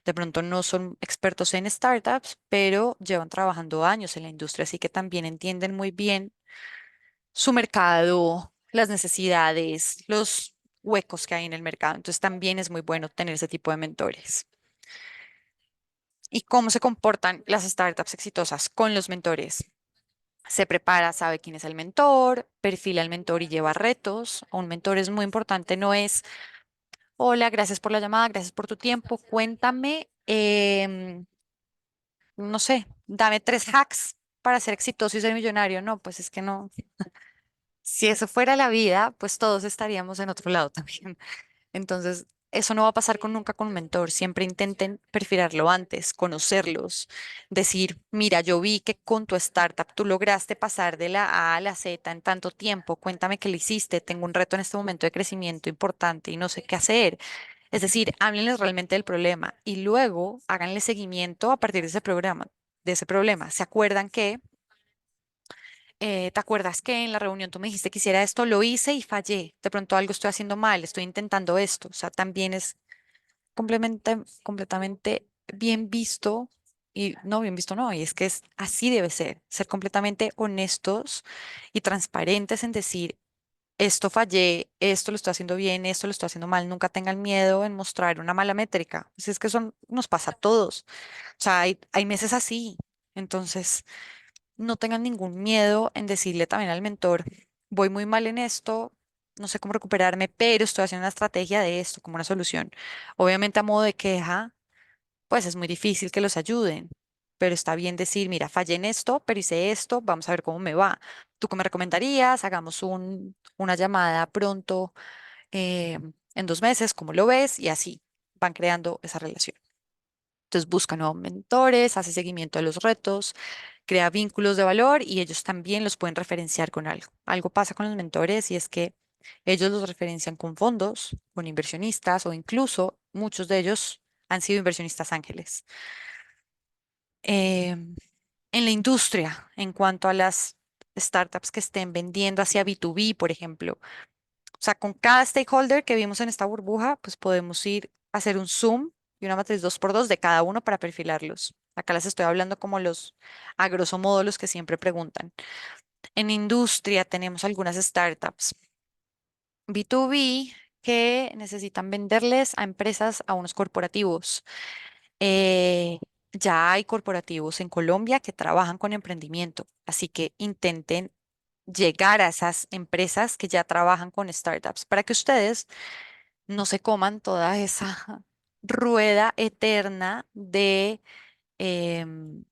De pronto no son expertos en startups, pero llevan trabajando años en la industria, así que también entienden muy bien su mercado, las necesidades, los huecos que hay en el mercado. Entonces también es muy bueno tener ese tipo de mentores. ¿Y cómo se comportan las startups exitosas con los mentores? Se prepara, sabe quién es el mentor, perfila al mentor y lleva retos. Un mentor es muy importante, no es, hola, gracias por la llamada, gracias por tu tiempo, cuéntame, no sé, dame 3 hacks para ser exitoso y ser millonario. No, pues es que no. Si eso fuera la vida, pues todos estaríamos en otro lado también. Entonces, eso no va a pasar con nunca con un mentor. Siempre intenten perfilarlo antes, conocerlos, decir, mira, yo vi que con tu startup tú lograste pasar de la A a la Z en tanto tiempo. Cuéntame qué le hiciste. Tengo un reto en este momento de crecimiento importante y no sé qué hacer. Es decir, háblenles realmente del problema y luego háganle seguimiento a partir de ese programa, de ese problema. ¿Se acuerdan que ¿te acuerdas que en la reunión tú me dijiste que hiciera esto? Lo hice y fallé. De pronto algo estoy haciendo mal, estoy intentando esto. O sea, también es completamente bien visto y no bien visto, no. Y es que es así debe ser completamente honestos y transparentes en decir, esto fallé, esto lo estoy haciendo bien, esto lo estoy haciendo mal. Nunca tengan miedo en mostrar una mala métrica. Pues es que eso nos pasa a todos. O sea, hay meses así. Entonces no tengan ningún miedo en decirle también al mentor, voy muy mal en esto, no sé cómo recuperarme, pero estoy haciendo una estrategia de esto como una solución. Obviamente a modo de queja, pues es muy difícil que los ayuden, pero está bien decir, mira, fallé en esto, pero hice esto, vamos a ver cómo me va. ¿Tú qué me recomendarías? Hagamos una llamada pronto, eh, en 2 meses, ¿cómo lo ves? Y así van creando esa relación. Entonces busca nuevos mentores, hace seguimiento de los retos, crea vínculos de valor y ellos también los pueden referenciar con algo. Algo pasa con los mentores y es que ellos los referencian con fondos, con inversionistas o incluso muchos de ellos han sido inversionistas ángeles. En la industria, en cuanto a las startups que estén vendiendo hacia B2B, por ejemplo, o sea, con cada stakeholder que vimos en esta burbuja, pues podemos ir a hacer un zoom y una matriz 2x2 de cada uno para perfilarlos. Acá les estoy hablando como a grosso modo, los que siempre preguntan. En industria tenemos algunas startups B2B que necesitan venderles a empresas, a unos corporativos. Eh, ya hay corporativos en Colombia que trabajan con emprendimiento, así que intenten llegar a esas empresas que ya trabajan con startups para que ustedes no se coman toda esa rueda eterna em,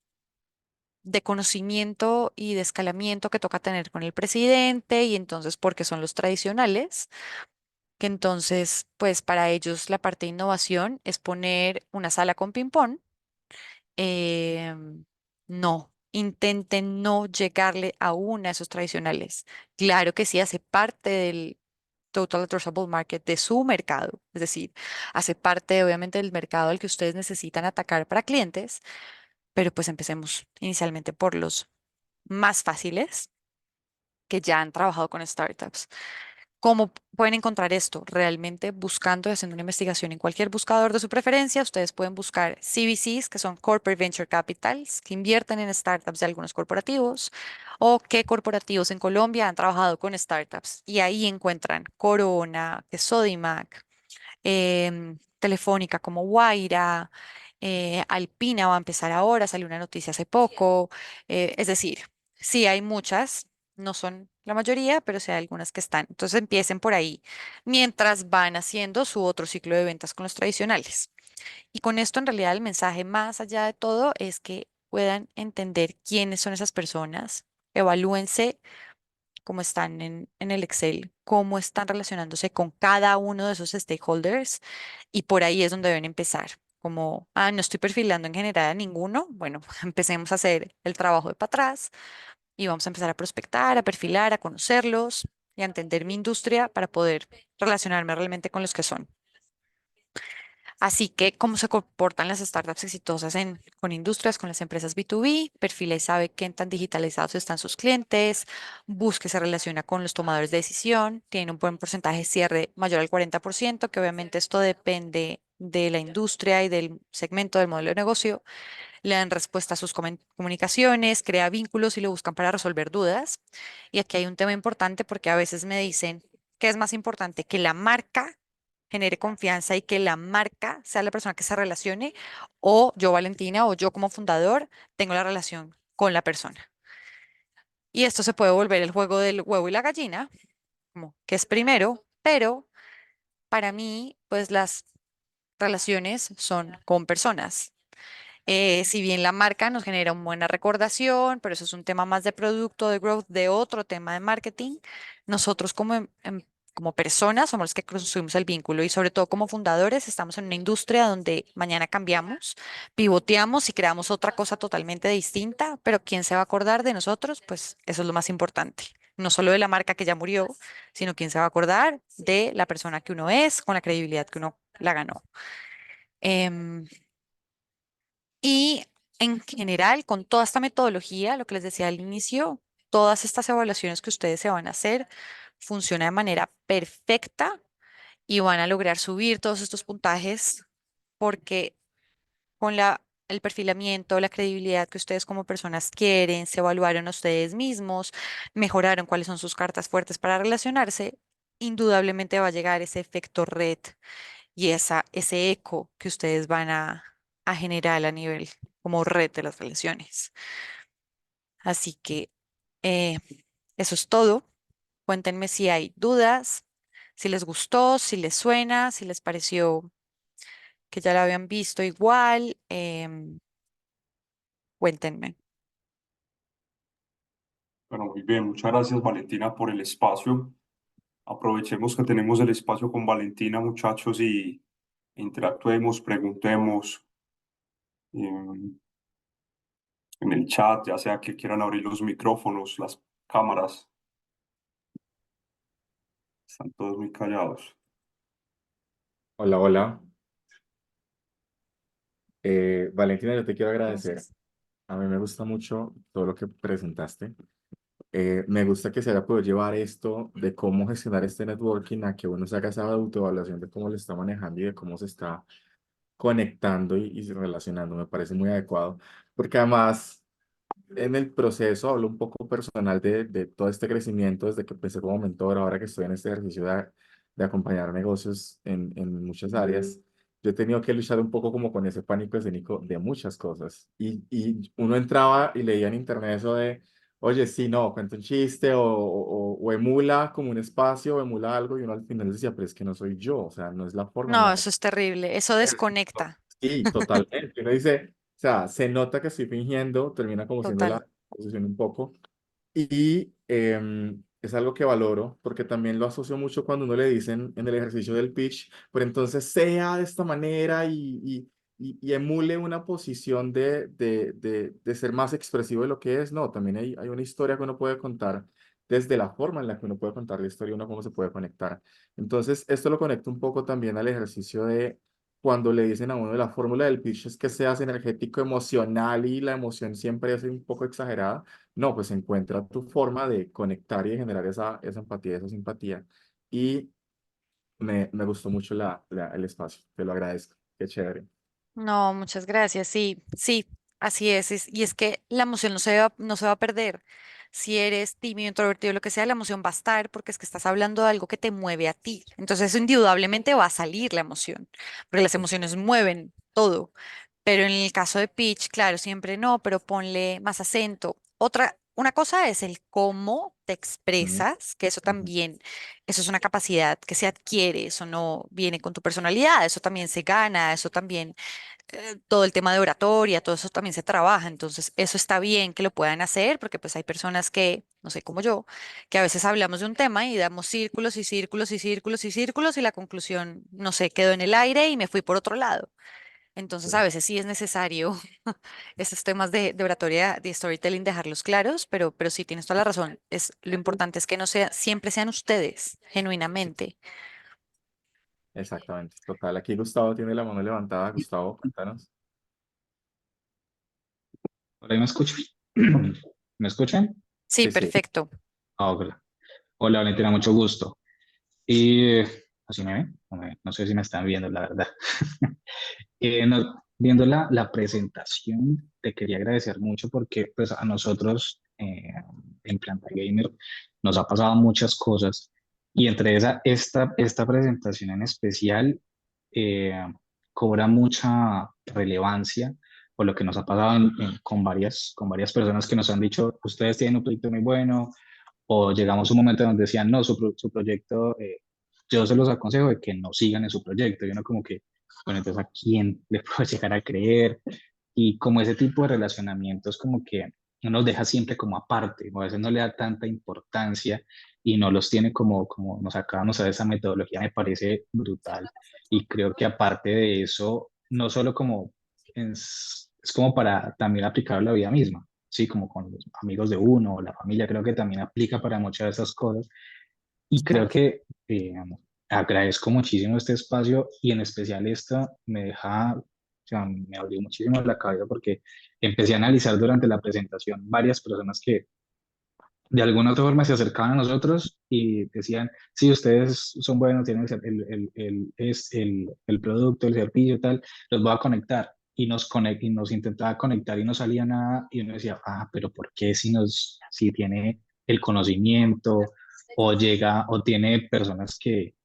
de conocimiento y de escalamiento que toca tener con el presidente y entonces porque son los tradicionales, que entonces pues para ellos la parte de innovación es poner una sala con ping-pong. No, intenten no llegarle a una de esos tradicionales. Claro que sí hace parte del Total Addressable Market de su mercado, es decir, hace parte obviamente del mercado al que ustedes necesitan atacar para clientes, pero pues empecemos inicialmente por los más fáciles que ya han trabajado con startups. ¿Cómo pueden encontrar esto? Realmente buscando y haciendo una investigación en cualquier buscador de su preferencia. Ustedes pueden buscar CVCs, que son Corporate Venture Capitals, que invierten en startups de algunos corporativos, o qué corporativos en Colombia han trabajado con startups. Y ahí encuentran Corona, que es Sodimac, Telefónica como Guaira, Alpina va a empezar ahora, salió una noticia hace poco. Es decir, sí hay muchas, no son la mayoría, pero sí hay algunas que están. Entonces empiecen por ahí mientras van haciendo su otro ciclo de ventas con los tradicionales. Y con esto en realidad el mensaje más allá de todo es que puedan entender quiénes son esas personas, evalúense cómo están en el Excel, cómo están relacionándose con cada uno de esos stakeholders y por ahí es donde deben empezar. Como, no estoy perfilando en general a ninguno, bueno, empecemos a hacer el trabajo de para atrás y vamos a empezar a prospectar, a perfilar, a conocerlos y a entender mi industria para poder relacionarme realmente con los que son. Así que, ¿cómo se comportan las startups exitosas con industrias, con las empresas B2B? Perfila y sabe qué tan digitalizados están sus clientes, busque, se relaciona con los tomadores de decisión, tiene un buen porcentaje de cierre mayor al 40%, que obviamente esto depende de la industria y del segmento del modelo de negocio, le dan respuesta a sus comunicaciones, crea vínculos y lo buscan para resolver dudas. Y aquí hay un tema importante porque a veces me dicen que es más importante que la marca genere confianza y que la marca sea la persona que se relacione, o yo, Valentina, o yo como fundador, tengo la relación con la persona. Y esto se puede volver el juego del huevo y la gallina, como que es primero, pero para mí, pues las relaciones son con personas. Si bien la marca nos genera una buena recordación, pero eso es un tema más de producto, de growth, de otro tema de marketing, nosotros como personas somos los que construimos el vínculo y sobre todo como fundadores estamos en una industria donde mañana cambiamos, pivoteamos y creamos otra cosa totalmente distinta, pero ¿quién se va a acordar de nosotros? Pues eso es lo más importante. No solo de la marca que ya murió, sino quién se va a acordar de la persona que uno es, con la credibilidad que uno la ganó. Em, y en general, con toda esta metodología, lo que les decía al inicio, todas estas evaluaciones que ustedes se van a hacer funcionan de manera perfecta y van a lograr subir todos estos puntajes porque con el perfilamiento, la credibilidad que ustedes como personas quieren, se evaluaron a ustedes mismos, mejoraron cuáles son sus cartas fuertes para relacionarse, indudablemente va a llegar ese efecto red y ese eco que ustedes van a generar a nivel como red de las relaciones. Así que eh, eso es todo. Cuéntenme si hay dudas, si les gustó, si les suena, si les pareció que ya la habían visto igual. Cuéntenme. Bueno, muy bien, muchas gracias Valentina por el espacio. Aprovechemos que tenemos el espacio con Valentina, muchachos, y interactuemos, preguntemos en el chat, ya sea que quieran abrir los micrófonos, las cámaras, están todos muy callados. Hola, hola. Valentina, yo te quiero agradecer. Gracias. A mí me gusta mucho todo lo que presentaste. Me gusta que se haya podido llevar esto de cómo gestionar este networking a que uno se haga esa autoevaluación de cómo lo está manejando y de cómo se está conectando y relacionando. Me parece muy adecuado, porque además en el proceso, hablo un poco personal de todo este crecimiento desde que empecé como mentor, ahora que estoy en este ejercicio de acompañar negocios en muchas áreas. Yo he tenido que luchar un poco como con ese pánico escénico de muchas cosas. Y uno entraba y leía en internet eso de, oye, sí, no, cuenta un chiste o emula como un espacio o emula algo y uno al final decía, pero es que no soy yo, o sea, no es la forma en No, la que... eso es terrible. Eso desconecta. Sí, totalmente. Uno dice, o sea, se nota que estoy fingiendo, termina como siendo Total. la posición un poco. Y es algo que valoro porque también lo asocio mucho cuando uno le dicen en el ejercicio del pitch, pero entonces sea de esta manera y emule una posición de ser más expresivo de lo que es. No, también hay una historia que uno puede contar desde la forma en la que uno puede contar la historia, uno cómo se puede conectar. Entonces, esto lo conecto un poco también al ejercicio de cuando le dicen a uno de la fórmula del pitch es que seas energético, emocional y la emoción siempre es un poco exagerada. No, pues encuentra tu forma de conectar y de generar esa empatía, esa simpatía. Y me gustó mucho el espacio, te lo agradezco. Qué chévere. No, muchas gracias. Sí, sí, así es. Y es que la emoción no se va a perder. Si eres tímido, introvertido, lo que sea, la emoción va a estar porque es que estás hablando de algo que te mueve a ti. Entonces, eso indudablemente va a salir la emoción, porque las emociones mueven todo. Pero en el caso de pitch, claro, siempre no, pero ponle más acento. Una cosa es el cómo te Ujú, expresas, que eso ujú. también, eso es una capacidad que se adquiere, eso no viene con tu personalidad, eso también se gana, eso también todo el tema de oratoria, todo eso también se trabaja, entonces eso está bien que lo puedan hacer, porque pues hay personas que, no sé, como yo, que a veces hablamos de un tema y damos círculos y círculos y círculos y círculos y la conclusión, no sé, quedó en el aire y me fui por otro lado. Entonces a veces sí es necesario estos temas de oratoria, de storytelling, dejarlos claros, pero sí tienes toda la razón. Lo importante es que no sea, siempre sean ustedes, Sí, genuinamente. exactamente, total. Aquí Gustavo tiene la mano levantada. Gustavo, cuéntanos. Hola, ¿me escuchan? ¿Me escuchan? Sí, Sí, sí. perfecto. Ah, hola. Hola, Valentina, mucho gusto. Y ¿así me ven? No sé si me están viendo, la verdad. Viendo la presentación, te quería agradecer mucho porque pues, a nosotros en Planta Gamer nos ha pasado muchas cosas y entre esta presentación en especial eh, cobra mucha relevancia por lo que nos ha pasado con varias personas que nos han dicho, ustedes tienen un proyecto muy bueno, o llegamos a un momento donde decían, no, su proyecto, yo se los aconsejo de que no sigan en su proyecto. Y uno como que, bueno, entonces ¿a quién le puedo llegar a creer? Y como ese tipo de relacionamientos como que uno los deja siempre como aparte, o a veces no le da tanta importancia y no los tiene como nos acabamos de esa metodología, me parece brutal. Y creo que aparte de eso, no solo como es como para también aplicar a la vida misma, sí, como con los amigos de uno o la familia, creo que también aplica para muchas de esas cosas. Y creo Total. que agradezco muchísimo este espacio y en especial esto me deja, o sea, me abrió muchísimo la cabeza porque empecé a analizar durante la presentación varias personas que de alguna otra forma se acercaban a nosotros y decían, sí, ustedes son buenos, tienen el producto, el servicio, tal, los voy a conectar. Y nos intentaba conectar y no salía nada y uno decía, pero ¿por qué si tiene el conocimiento o llega o tiene personas que,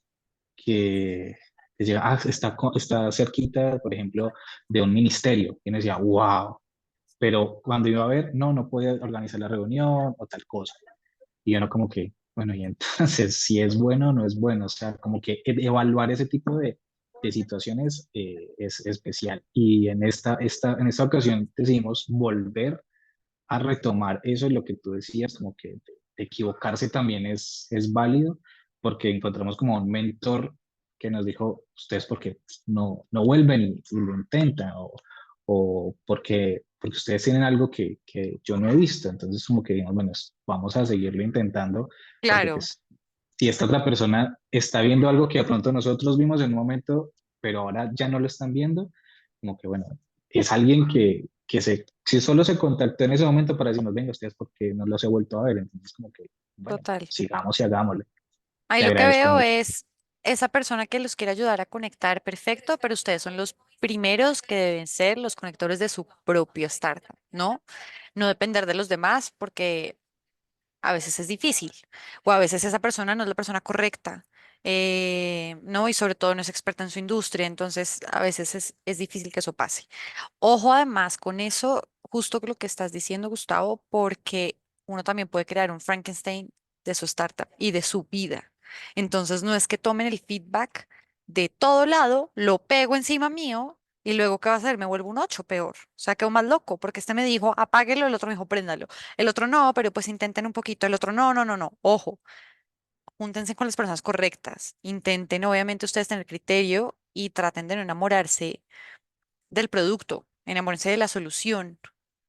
que llega, está cerquita, por ejemplo, de un ministerio? Y uno decía, wow, pero cuando iba a ver, no podía organizar la reunión o tal cosa. Y uno como que, bueno, y entonces si es bueno o no es bueno, o sea, como que evaluar ese tipo de situaciones es especial. Y en esta ocasión decidimos volver a retomar eso, es lo que tú decías, como que de equivocarse también es válido, porque encontramos como un mentor que nos dijo, ustedes porque no vuelven y lo intentan, o porque ustedes tienen algo que yo no he visto, entonces como que digamos, bueno, vamos a seguirlo intentando, porque Claro, pues si esta otra persona está viendo algo que de pronto nosotros vimos en un momento, pero ahora ya no lo están viendo, como que bueno, es alguien si solo se contactó en ese momento para decirnos, venga, ustedes porque no los he vuelto a ver, entonces como que, bueno, total. sigamos y hagámosle. Ahí Te lo que agradezco veo mucho. es esa persona que los quiere ayudar a conectar, perfecto, pero ustedes son los primeros que deben ser los conectores de su propio startup, ¿no? No depender de los demás porque a veces es difícil o a veces esa persona no es la persona correcta, ¿no? Y sobre todo no es experta en su industria, entonces a veces es difícil que eso pase. Ojo además con eso, justo lo que estás diciendo, Gustavo, porque uno también puede crear un Frankenstein de su startup y de su vida. Entonces no es que tomen el feedback de todo lado, lo pego encima mío y luego ¿qué va a hacer? Me vuelvo un 8 peor. O sea, quedo más loco porque este me dijo apáguelo, el otro me dijo préndalo. El otro no, pero pues intenten un poquito. El otro no, no, no, no. Ojo, júntense con las personas correctas. Intenten obviamente ustedes tener criterio y traten de no enamorarse del producto, enamórense de la solución,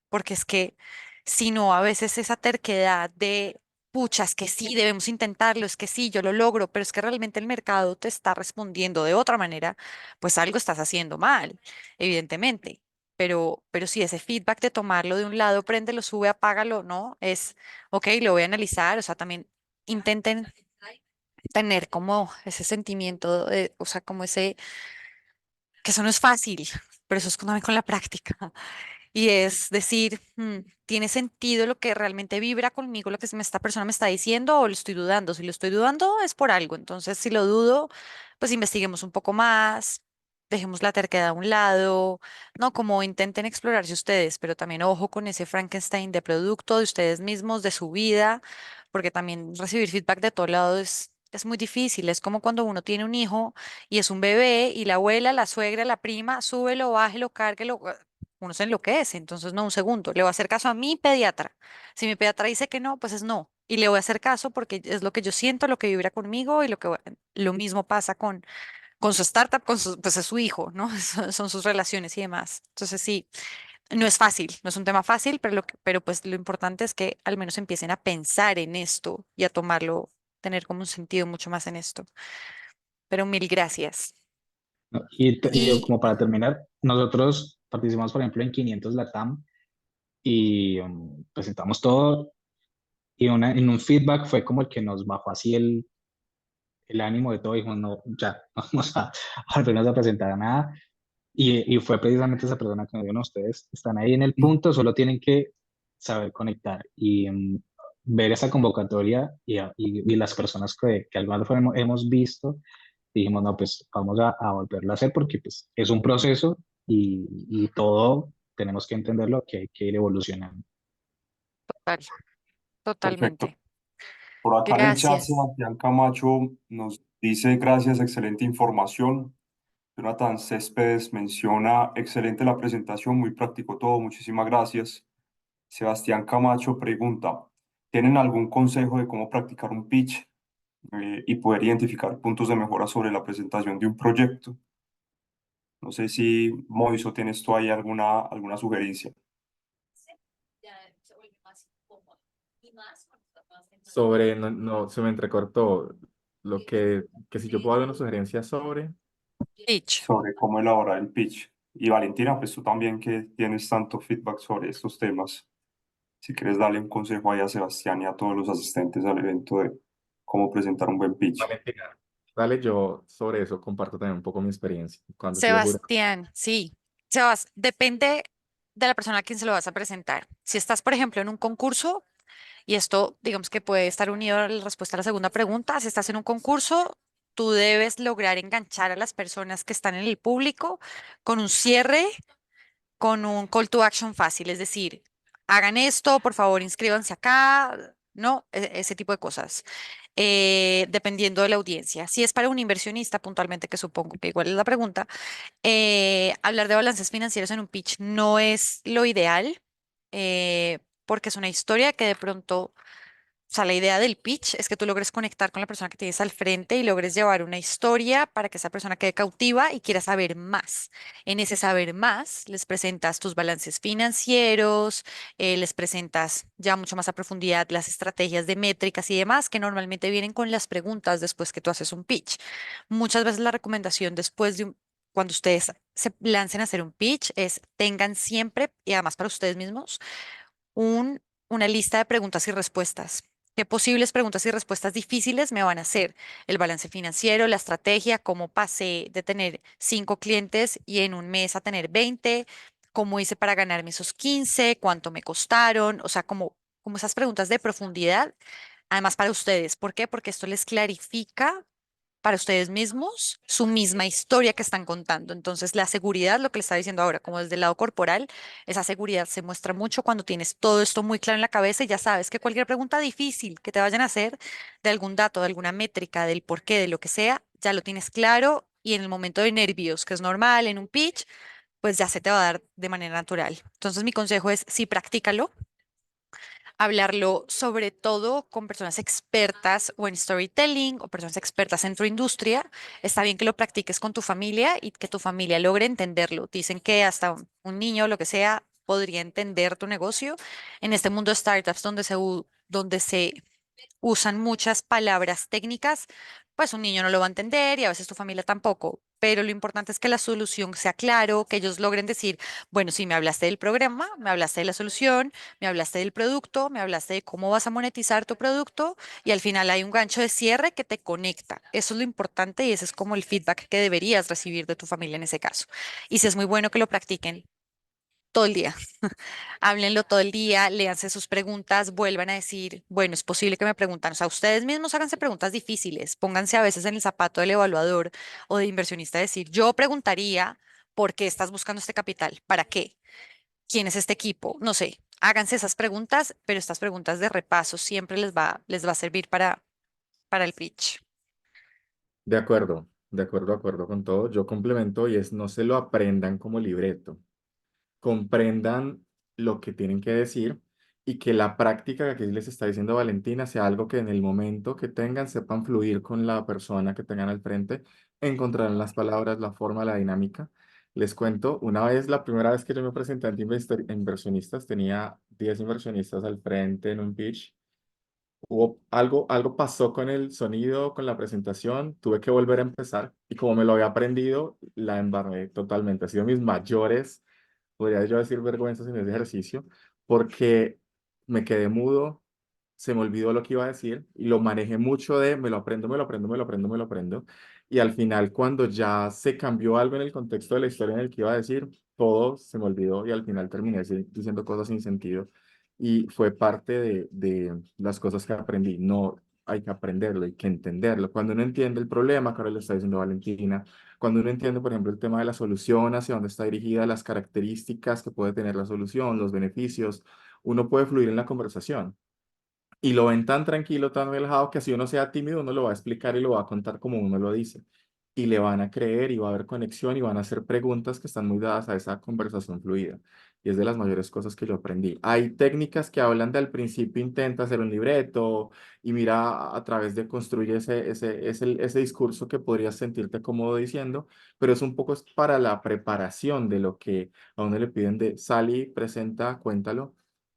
porque es que si no, a veces esa terquedad de, pucha, es que sí, debemos intentarlo, es que sí, yo lo logro, pero es que realmente el mercado te está respondiendo de otra manera, pues algo estás haciendo mal, evidentemente. Pero sí, ese feedback de tomarlo de un lado, préndelo, sube, apágalo, ¿no? Es, ok, lo voy a analizar, o sea, también intenten tener como ese sentimiento, o sea, como ese, que eso no es fácil, pero eso es también con la práctica. Y es decir, ¿tiene sentido lo que realmente vibra conmigo, lo que esta persona me está diciendo o lo estoy dudando? Si lo estoy dudando es por algo. Entonces, si lo dudo, pues investiguemos un poco más, dejemos la terquedad a un lado, ¿no? Como intenten explorarse ustedes, pero también ojo con ese Frankenstein de producto de ustedes mismos, de su vida, porque también recibir feedback de todo lado es muy difícil. Es como cuando uno tiene un hijo y es un bebé y la abuela, la suegra, la prima, súbelo, bájelo, cárguelo, uno se enloquece, entonces no, un segundo, le voy a hacer caso a mi pediatra. Si mi pediatra dice que no, pues es no. Y le voy a hacer caso porque es lo que yo siento, lo que vibra conmigo y lo mismo pasa con su startup, pues es su hijo, ¿no? Son sus relaciones y demás. Entonces sí, no es fácil, no es un tema fácil, pero pues lo importante es que al menos empiecen a pensar en esto y a tomarlo, tener como un sentido mucho más en esto. Pero mil gracias. ¿No? Y Como para terminar, nosotros participamos, por ejemplo, en 500 Latam y presentamos todo y en un feedback fue como el que nos bajó así el ánimo de todo, dijimos, no, ya, no vamos a volvernos a presentar a nada. Y fue precisamente esa persona que nos dijo, no, ustedes están ahí en el punto, solo tienen que saber conectar y ver esa convocatoria y las personas que alguna vez hemos visto, dijimos, no, pues vamos a volverlo a hacer porque pues, es un proceso y todo tenemos que entenderlo, que hay que ir evolucionando. total, Perfecto. totalmente. Por acá en el chat, Gracias. Sebastián Camacho nos dice gracias, excelente información. Jonathan Céspedes menciona, excelente la presentación, muy práctico todo, muchísimas gracias. Sebastián Camacho pregunta, ¿tienen algún consejo de cómo practicar un pitch y poder identificar puntos de mejora sobre la presentación de un proyecto? No sé si, Moiso, tienes tú ahí alguna sugerencia. Sobre, no, no, se me entrecortó lo que si yo puedo dar una sugerencia sobre, Pitch. Sobre cómo elaborar el pitch. Y Valentina, pues tú también que tienes tanto feedback sobre estos temas, si quieres darle un consejo ahí a Sebastián y a todos los asistentes al evento de cómo presentar un buen pitch. Valentina, dale, yo sobre eso comparto también un poco mi experiencia. Cuando he sido jurado, Sebastián, sí. Sebas, depende de la persona a quien se lo vas a presentar. Si estás, por ejemplo, en un concurso, y esto, digamos que puede estar unido a la respuesta a la segunda pregunta, si estás en un concurso, tú debes lograr enganchar a las personas que están en el público con un cierre, con un call to action fácil, es decir, hagan esto, por favor, inscríbanse acá, ¿no? Ese tipo de cosas, dependiendo de la audiencia. Si es para un inversionista, puntualmente, que supongo que igual es la pregunta, hablar de balances financieros en un pitch no es lo ideal, porque es una historia que de pronto, o sea, la idea del pitch es que tú logres conectar con la persona que tienes al frente y logres llevar una historia para que esa persona quede cautiva y quiera saber más. En ese saber más, les presentas tus balances financieros, les presentas ya mucho más a profundidad las estrategias de métricas y demás que normalmente vienen con las preguntas después que tú haces un pitch. Muchas veces la recomendación después de cuando ustedes se lancen a hacer un pitch es tengan siempre, y además para ustedes mismos, una lista de preguntas y respuestas. ¿Qué posibles preguntas y respuestas difíciles me van a hacer? El balance financiero, la estrategia, cómo pasé de tener 5 clientes y en un mes a tener 20, cómo hice para ganarme esos 15, cuánto me costaron, o sea, como esas preguntas de profundidad, además para ustedes. ¿Por qué? Porque esto les clarifica para ustedes mismos su misma historia que están contando. Entonces, la seguridad, lo que le estaba diciendo ahora, como desde el lado corporal, esa seguridad se muestra mucho cuando tienes todo esto muy claro en la cabeza y ya sabes que cualquier pregunta difícil que te vayan a hacer de algún dato, de alguna métrica, del porqué, de lo que sea, ya lo tienes claro y en el momento de nervios, que es normal en un pitch, pues ya se te va a dar de manera natural. Entonces, mi consejo es, sí, practícalo, hablarlo sobre todo con personas expertas o en storytelling o personas expertas en tu industria. Está bien que lo practiques con tu familia y que tu familia logre entenderlo. Dicen que hasta un niño, lo que sea, podría entender tu negocio. En este mundo de startups donde se usan muchas palabras técnicas, pues un niño no lo va a entender y a veces tu familia tampoco. Pero lo importante es que la solución sea claro, que ellos logren decir, bueno, sí, me hablaste del programa, me hablaste de la solución, me hablaste del producto, me hablaste de cómo vas a monetizar tu producto y al final hay un gancho de cierre que te conecta. Eso es lo importante y ese es como el feedback que deberías recibir de tu familia en ese caso. Y si es muy bueno que lo practiquen todo el día. Háblenlo todo el día, léanse sus preguntas, vuelvan a decir, bueno, es posible que me preguntan, o sea, ustedes mismos háganse preguntas difíciles, pónganse a veces en el zapato del evaluador o de inversionista, decir, yo preguntaría, ¿por qué estás buscando este capital? ¿Para qué? ¿Quién es este equipo? No sé, háganse esas preguntas, pero estas preguntas de repaso siempre les va a servir para el pitch. de acuerdo con todo. Yo complemento y es no se lo aprendan como libreto. Comprendan lo que tienen que decir y que la práctica que aquí les está diciendo Valentina sea algo que en el momento que tengan sepan fluir con la persona que tengan al frente, encontrarán las palabras, la forma, la dinámica. Les cuento, una vez, la primera vez que yo me presenté ante inversionistas, tenía 10 inversionistas al frente en un pitch. Hubo algo pasó con el sonido, con la presentación, tuve que volver a empezar y como me lo había aprendido, la embarré totalmente. Ha sido mis mayores, podría yo decir, vergüenzas en ese ejercicio, porque me quedé mudo, se me olvidó lo que iba a decir y lo manejé mucho de me lo aprendo, me lo aprendo, me lo aprendo, me lo aprendo. Y al final, cuando ya se cambió algo en el contexto de la historia en el que iba a decir, todo se me olvidó y al final terminé diciendo cosas sin sentido. Y fue parte de las cosas que aprendí. No hay que aprenderlo, hay que entenderlo. Cuando uno entiende el problema, que ahora le está diciendo Valentina, cuando uno entiende, por ejemplo, el tema de la solución, hacia dónde está dirigida, las características que puede tener la solución, los beneficios, uno puede fluir en la conversación. Y lo ven tan tranquilo, tan relajado, que si uno sea tímido, uno lo va a explicar y lo va a contar como uno lo dice. y le van a creer y va a haber conexión y van a hacer preguntas que están muy dadas a esa conversación fluida. Y es de las mayores cosas que yo aprendí. Hay técnicas que hablan de al principio intenta hacer un libreto y mira a través de construir ese discurso que podrías sentirte cómodo diciendo, pero es un poco es para la preparación de lo que a uno le piden de Sally, presenta, cuéntalo,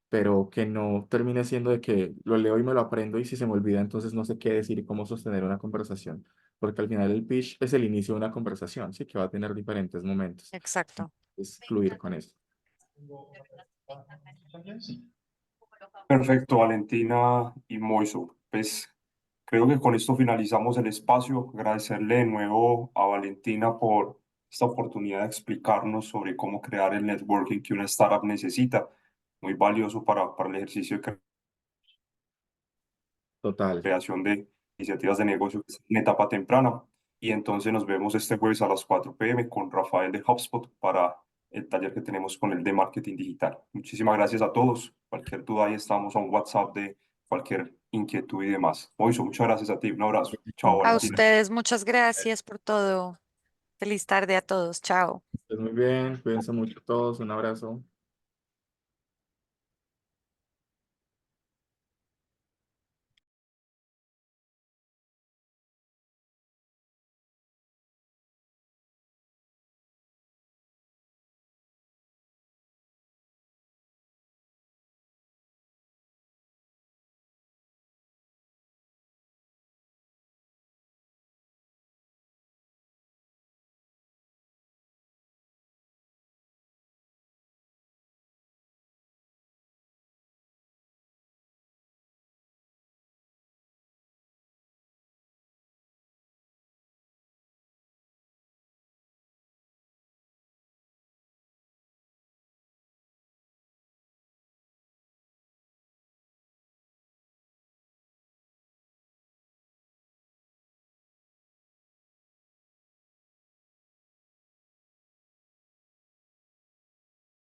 pero que no termine siendo de que lo leo y me lo aprendo y si se me olvida entonces no sé qué decir y cómo sostener una conversación, porque al final el pitch es el inicio de una conversación, sí, que va a tener diferentes momentos. Exacto. Es fluir con eso. Perfecto, Valentina y Moiso. Pues creo que con esto finalizamos el espacio. Agradecerle de nuevo a Valentina por esta oportunidad de explicarnos sobre cómo crear el networking que una startup necesita. Muy valioso para el ejercicio de Total. creación de iniciativas de negocio que están en etapa temprana. Y entonces nos vemos este jueves a las 4 p.m. con Rafael de HubSpot para el taller que tenemos con el de marketing digital. Muchísimas gracias a todos. Cualquier duda ahí estamos a un WhatsApp de cualquier inquietud y demás. Moiso, muchas gracias a ti. Un abrazo. Chao, A Valentina. ustedes, muchas gracias por todo. Feliz tarde a todos. Chao. Pues muy bien, cuídense mucho todos, un abrazo.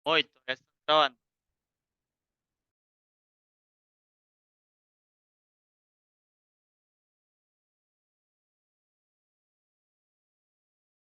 Hoy todavía estás grabando.